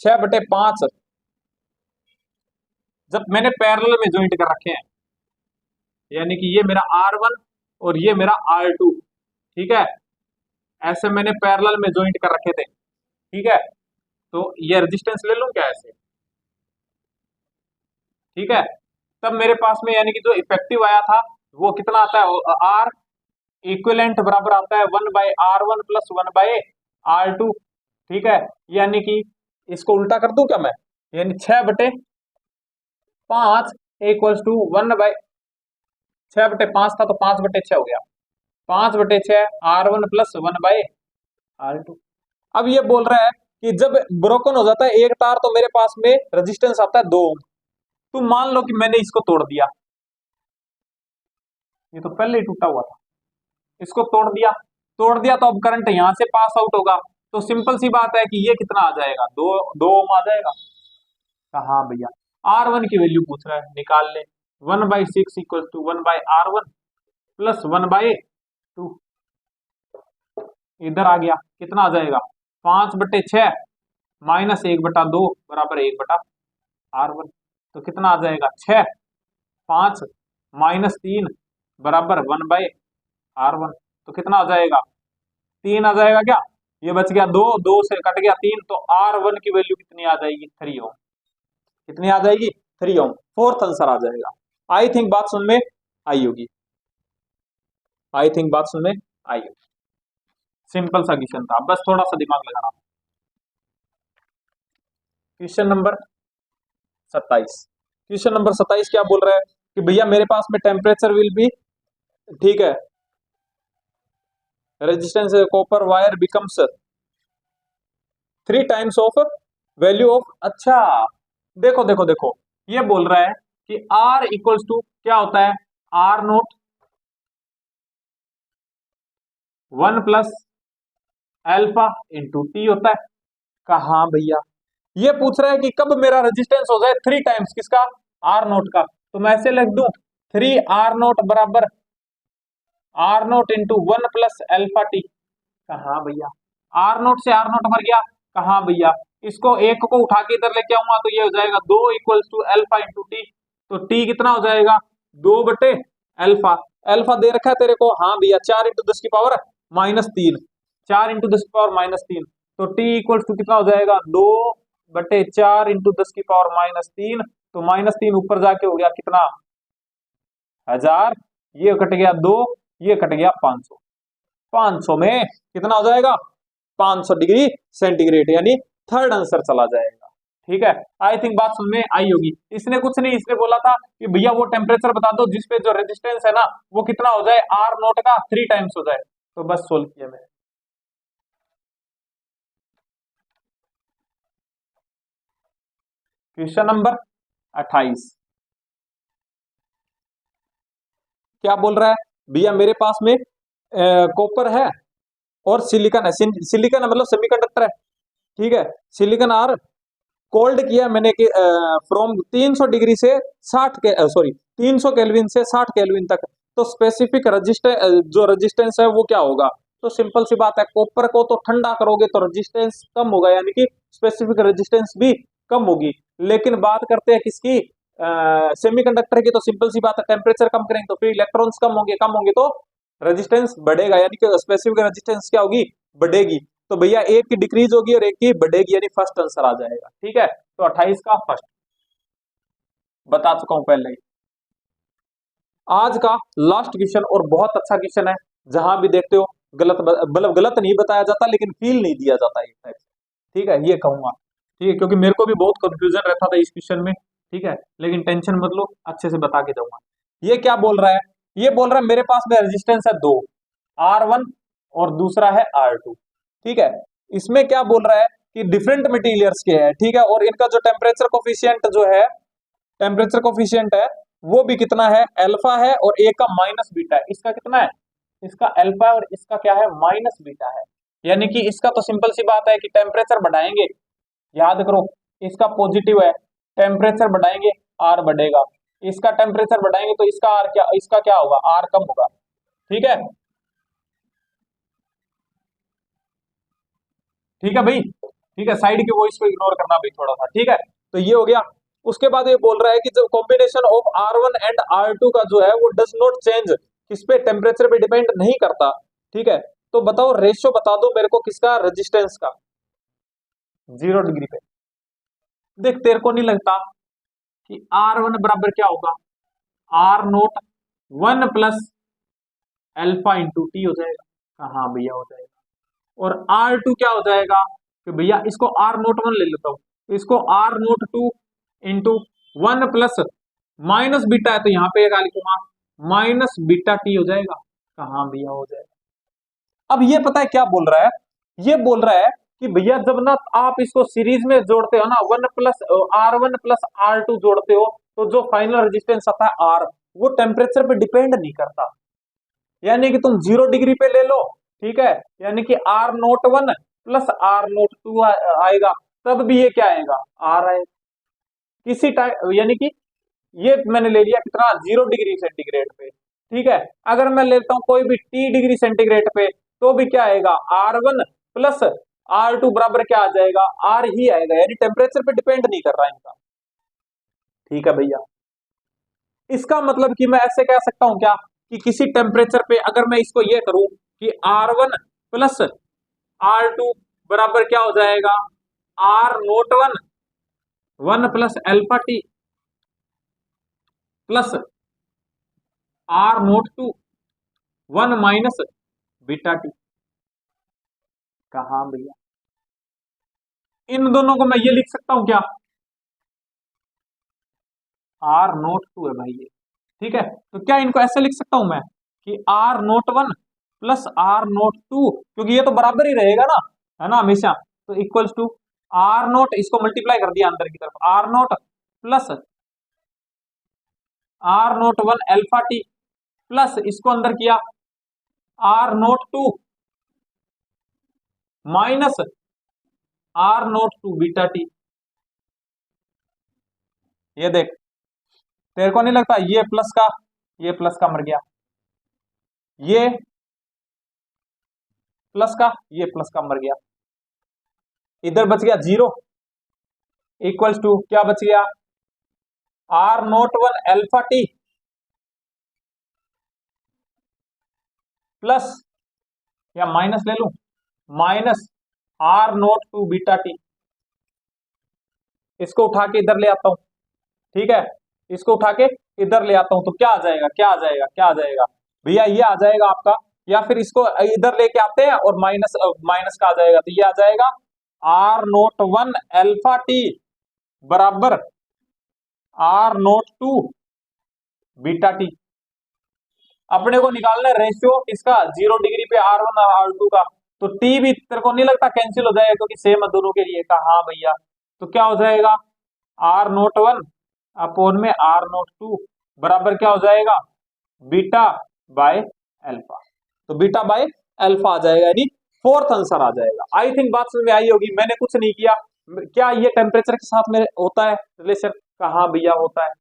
6/5। जब मैंने पैरेलल में ज्वाइंट कर रखे हैं, यानी कि ये मेरा R1 और ये मेरा R2, ठीक है, ऐसे मैंने पैरेलल में ज्वाइंट कर रखे थे। ठीक है, तो ये रेजिस्टेंस ले लूं क्या ऐसे, ठीक है, तब मेरे पास में यानी कि जो इफेक्टिव आया था वो कितना आता है, आर इक्विवेलेंट बराबर आता है 1/R1 प्लस 1/R2। ठीक है, यानी कि इसको उल्टा कर दूं क्या मैं, यानी 6/5 इक्वल्स टू 6/5 था तो 5/6 हो गया, 5/6 R1 प्लस 1/R2। अब ये बोल रहा है कि जब ब्रोकन हो जाता है एक तार तो मेरे पास में रेजिस्टेंस आता है 2 ओम। तो मान लो कि मैंने इसको तोड़ दिया, ये तो पहले ही टूटा हुआ था, इसको तोड़ दिया तो अब करंट यहां से पास आउट होगा, तो सिंपल सी बात है कि ये कितना आ जाएगा, 2 ओम आ जाएगा। हाँ भैया, R1 की वैल्यू पूछ रहा है, निकाल ले, 1/6 इक्वल टू 1/R1 प्लस 1/2, इधर आ गया, कितना आ जाएगा, 5/6 माइनस 1/2 बराबर 1/R1, तो कितना आ जाएगा, 6, 5 माइनस 3 बराबर 1/R1, तो कितना आ जाएगा, 3 आ जाएगा क्या, ये बच गया 2, 2 से कट गया 3, तो R1 की वैल्यू कितनी आ जाएगी, 3 ओम। कितनी आ जाएगी, 3 ओम, फोर्थ आंसर आ जाएगा। आई थिंक बात सुन में आई होगी, आई थिंक बात सुन में आई होगी। सिंपल सा क्वेश्चन था, बस थोड़ा सा दिमाग लगाना। क्वेश्चन नंबर 27, क्वेश्चन नंबर 27 क्या बोल रहा है कि भैया मेरे पास में टेम्परेचर विल बी, ठीक है, resistance copper wire becomes 3 times of value of, अच्छा देखो देखो देखो, ये बोल रहा है कि R इक्वल्स टू क्या होता है, R0 1 plus alpha into T होता है। कहा भैया, ये पूछ रहा है कि कब मेरा रेजिस्टेंस हो जाए 3 टाइम्स किसका, R0 का, तो मैं ऐसे लिख दूं 3R0 बराबर R0 into 1 plus alpha T. कहा भैया, R0 से R0 मर गया, कहा भैया, इसको एक को उठा के इधर लेके आऊंगा तो ये हो जाएगा 2 equals to alpha into T, तो टी कितना हो जाएगा, 2/अल्फा, अल्फा दे रखा है तेरे को, हाँ भैया 4 इंटू 10 की पावर -3, 4 इंटू 10 की पावर -3, तो टी इक्वल्स टू कितना हो जाएगा, 2/4 इंटू 10 की पावर -3, तो -3 ऊपर जाके हो गया कितना, 1000, ये कट गया 2, ये कट गया 500, 500 में कितना हो जाएगा, 500 डिग्री सेंटीग्रेड, यानी थर्ड आंसर चला जाएगा। ठीक है, आई थिंक बात समझ में आई होगी। इसने कुछ नहीं, इसने बोला था कि भैया वो टेम्परेचर बता दो जिसपे जो रेजिस्टेंस है ना वो कितना हो जाए, R0 का 3 टाइम्स हो जाए, तो बस सोल्व किया मैंने। क्वेश्चन नंबर 28 क्या बोल रहा है भैया, मेरे पास में कॉपर है और सिलिकॉन है, सिलिकॉन मतलब सेमीकंडक्टर है, ठीक है, सिलिकॉन आर कोल्ड किया मैंने कि फ्रॉम 300 डिग्री से 60 के सॉरी 300 केल्विन से 60 केल्विन तक, तो स्पेसिफिक रेजिस्टेंस जो रेजिस्टेंस है वो क्या होगा, तो सिंपल सी बात है, कॉपर को तो ठंडा करोगे तो रेजिस्टेंस कम होगा, यानी कि स्पेसिफिक रेजिस्टेंस भी कम होगी। लेकिन बात करते हैं किसकी, सेमीकंडक्टर की, तो सिंपल सी बात है, टेम्परेचर कम करेंगे तो फिर इलेक्ट्रॉन्स कम होंगे तो रेजिस्टेंस बढ़ेगा, यानी कि स्पेसिफिक रेजिस्टेंस क्या होगी, बढ़ेगी। तो भैया एक की डिक्रीज होगी और एक की बढ़ेगी, यानी फर्स्ट आंसर आ जाएगा। ठीक है, तो 28 का फर्स्ट बता चुका हूं पहले ही। आज का लास्ट क्वेश्चन और बहुत अच्छा क्वेश्चन है, जहां भी देखते हो गलत मतलब गलत नहीं बताया जाता लेकिन फील नहीं दिया जाता एक टाइप से। ठीक है, ये कहूंगा, ठीक है, क्योंकि मेरे को भी बहुत कंफ्यूजन रहता था इस क्वेश्चन में। ठीक है, लेकिन टेंशन मत लो, अच्छे से बता के जाऊंगा। ये क्या बोल रहा है, ये बोल रहा है मेरे पास में रेजिस्टेंस है 2, R1 और दूसरा है R2। ठीक है, इसमें क्या बोल रहा है कि डिफरेंट मटेरियल्स के हैं, ठीक है, और इनका जो टेम्परेचर कोफिशिएंट जो है, टेम्परेचर कोफिशिएंट है वो भी कितना है, अल्फा है, और ए का माइनस बीटा है। इसका कितना है, इसका अल्फा है और इसका क्या है, माइनस बीटा है। यानी कि इसका तो सिंपल सी बात है कि टेम्परेचर बढ़ाएंगे, याद करो इसका पॉजिटिव है, टेम्परेचर बढ़ाएंगे आर बढ़ेगा, इसका टेम्परेचर बढ़ाएंगे तो इसका आर क्या, इसका क्या होगा, आर कम होगा। ठीक है, ठीक है भाई, ठीक है, साइड की वॉइस को इग्नोर करना भाई थोड़ा सा, ठीक है। तो ये हो गया। उसके बाद ये बोल रहा है कि जो combination of R1 and R2 का जो है वो डज नॉट चेंज, किस पे, टेम्परेचर पे डिपेंड नहीं करता। ठीक है, तो बताओ रेशियो बता दो मेरे को किसका, रेजिस्टेंस का, 0 डिग्री पे। देख तेरे को नहीं लगता कि R1 बराबर क्या होगा, R0 1 plus alpha into T हो जाएगा। हाँ भैया हो जाएगा। और R2 क्या हो जाएगा, कि भैया इसको R01 ले लेता हूं, इसको R02 into 1 plus minus beta है तो यहाँ पे क्या लिखूंगा, माइनस बीटा टी हो जाएगा। कहाँ भैया हो जाएगा। अब ये पता है क्या बोल रहा है, ये बोल रहा है कि भैया जब ना आप इसको सीरीज में जोड़ते हो ना, 1 प्लस R1 प्लस R2 जोड़ते हो, तो जो फाइनल रेजिस्टेंस आता है R, वो टेम्परेचर पे डिपेंड नहीं करता। यानी कि तुम 0 डिग्री पे ले लो, ठीक है, यानी कि R01 प्लस R02 आएगा, तब भी ये क्या आएगा, R आएगा किसी टाइम, यानी कि ये मैंने ले लिया कितना, 0 डिग्री सेंटीग्रेड पे। ठीक है, अगर मैं लेता हूं कोई भी T डिग्री सेंटीग्रेड पे, तो भी क्या आएगा, R1 प्लस R2 बराबर क्या आ जाएगा, R ही आएगा, यानी टेम्परेचर पे डिपेंड नहीं कर रहा इनका। ठीक है भैया, इसका मतलब कि मैं ऐसे कह सकता हूं क्या, कि किसी टेम्परेचर पे अगर मैं इसको ये करूं कि R1 प्लस R2 बराबर क्या हो जाएगा, R01 1 plus alpha T plus R02 1 minus beta T. कहा भैया, इन दोनों को मैं ये लिख सकता हूं क्या, R02 है भाई ये। ठीक है, तो क्या इनको ऐसे लिख सकता हूं मैं कि R01 प्लस R02, क्योंकि ये तो बराबर ही रहेगा ना, है ना हमेशा, तो इक्वल्स टू R0, इसको मल्टीप्लाई कर दिया अंदर की तरफ, R0 plus R01 alpha T plus इसको अंदर किया R02 minus R02 beta T. ये देख, तेरे को नहीं लगता ये प्लस का, ये प्लस का मर गया, ये प्लस का, ये प्लस का मर गया, इधर बच गया 0, इक्वल्स टू क्या बच गया, R01 अल्फा टी प्लस, या माइनस ले लू, माइनस R02 बीटा टी। इसको उठा के इधर ले आता हूं, ठीक है, इसको उठा के इधर ले आता हूं, तो क्या आ जाएगा, क्या आ जाएगा, क्या आ जाएगा भैया, ये आ जाएगा आपका, या फिर इसको इधर लेके आते हैं और माइनस माइनस का आ जाएगा, तो ये आ जाएगा R01 अल्फा टी बराबर R02 बीटा टी। अपने को निकालना है रेशियो इसका 0 डिग्री पे R1 और R2 का, तो टी भी तेरे को नहीं लगता कैंसिल हो जाएगा, क्योंकि सेम है दोनों के लिए। कहा हाँ भैया, तो क्या हो जाएगा, R01 अपोन में R02 बराबर क्या हो जाएगा, बीटा बाय अल्फा। तो बीटा बाय अल्फा आ जाएगा, यानी फोर्थ आंसर आ जाएगा। आई थिंक बात समझ में आई होगी, मैंने कुछ नहीं किया। क्या ये टेम्परेचर के साथ में होता है रिलेशन, कहा भैया होता है।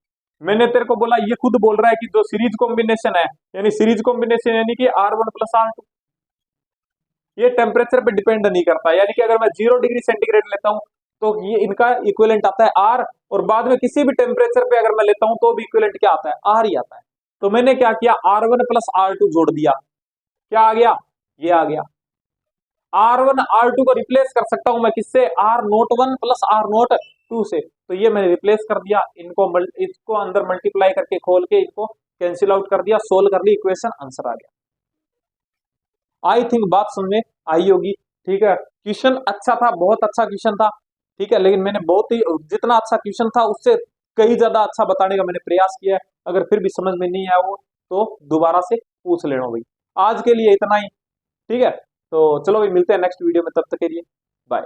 मैंने तेरे को बोला, ये खुद बोल रहा है कि जो सीरीज कॉम्बिनेशन है, यानी सीरीज कॉम्बिनेशन यानी कि R1 प्लस R2, ये टेम्परेचर पे डिपेंड नहीं करता। यानी कि अगर मैं 0 डिग्री सेंटीग्रेड लेता हूं तो ये इनका इक्विवेलेंट आता है R, और बाद में किसी भी टेम्परेचर पे अगर मैं लेता हूं तो भी इक्विवेलेंट क्या आता है, R ही आता है। तो मैंने क्या किया, R1 प्लस R2 जोड़ दिया, क्या आ गया, ये आ गया। R1 R2 को रिप्लेस कर सकता हूं मैं किससे, R01 प्लस R02 से, तो ये मैंने रिप्लेस कर दिया, इसको अंदर मल्टीप्लाई करके खोल के इसको कैंसिल आउट कर दिया, सोल्व कर ली, इक्वेशन आंसर आ गया। आई थिंक बात समझ में आई होगी। ठीक है, क्वेश्चन अच्छा था, बहुत अच्छा क्वेश्चन था। ठीक है, लेकिन मैंने बहुत ही, जितना अच्छा क्वेश्चन था उससे कई ज्यादा अच्छा बताने का मैंने प्रयास किया है। अगर फिर भी समझ में नहीं आया वो, तो दोबारा से पूछ लेना भाई। आज के लिए इतना ही, ठीक है, तो चलो भाई मिलते हैं नेक्स्ट वीडियो में, तब तक के लिए बाय।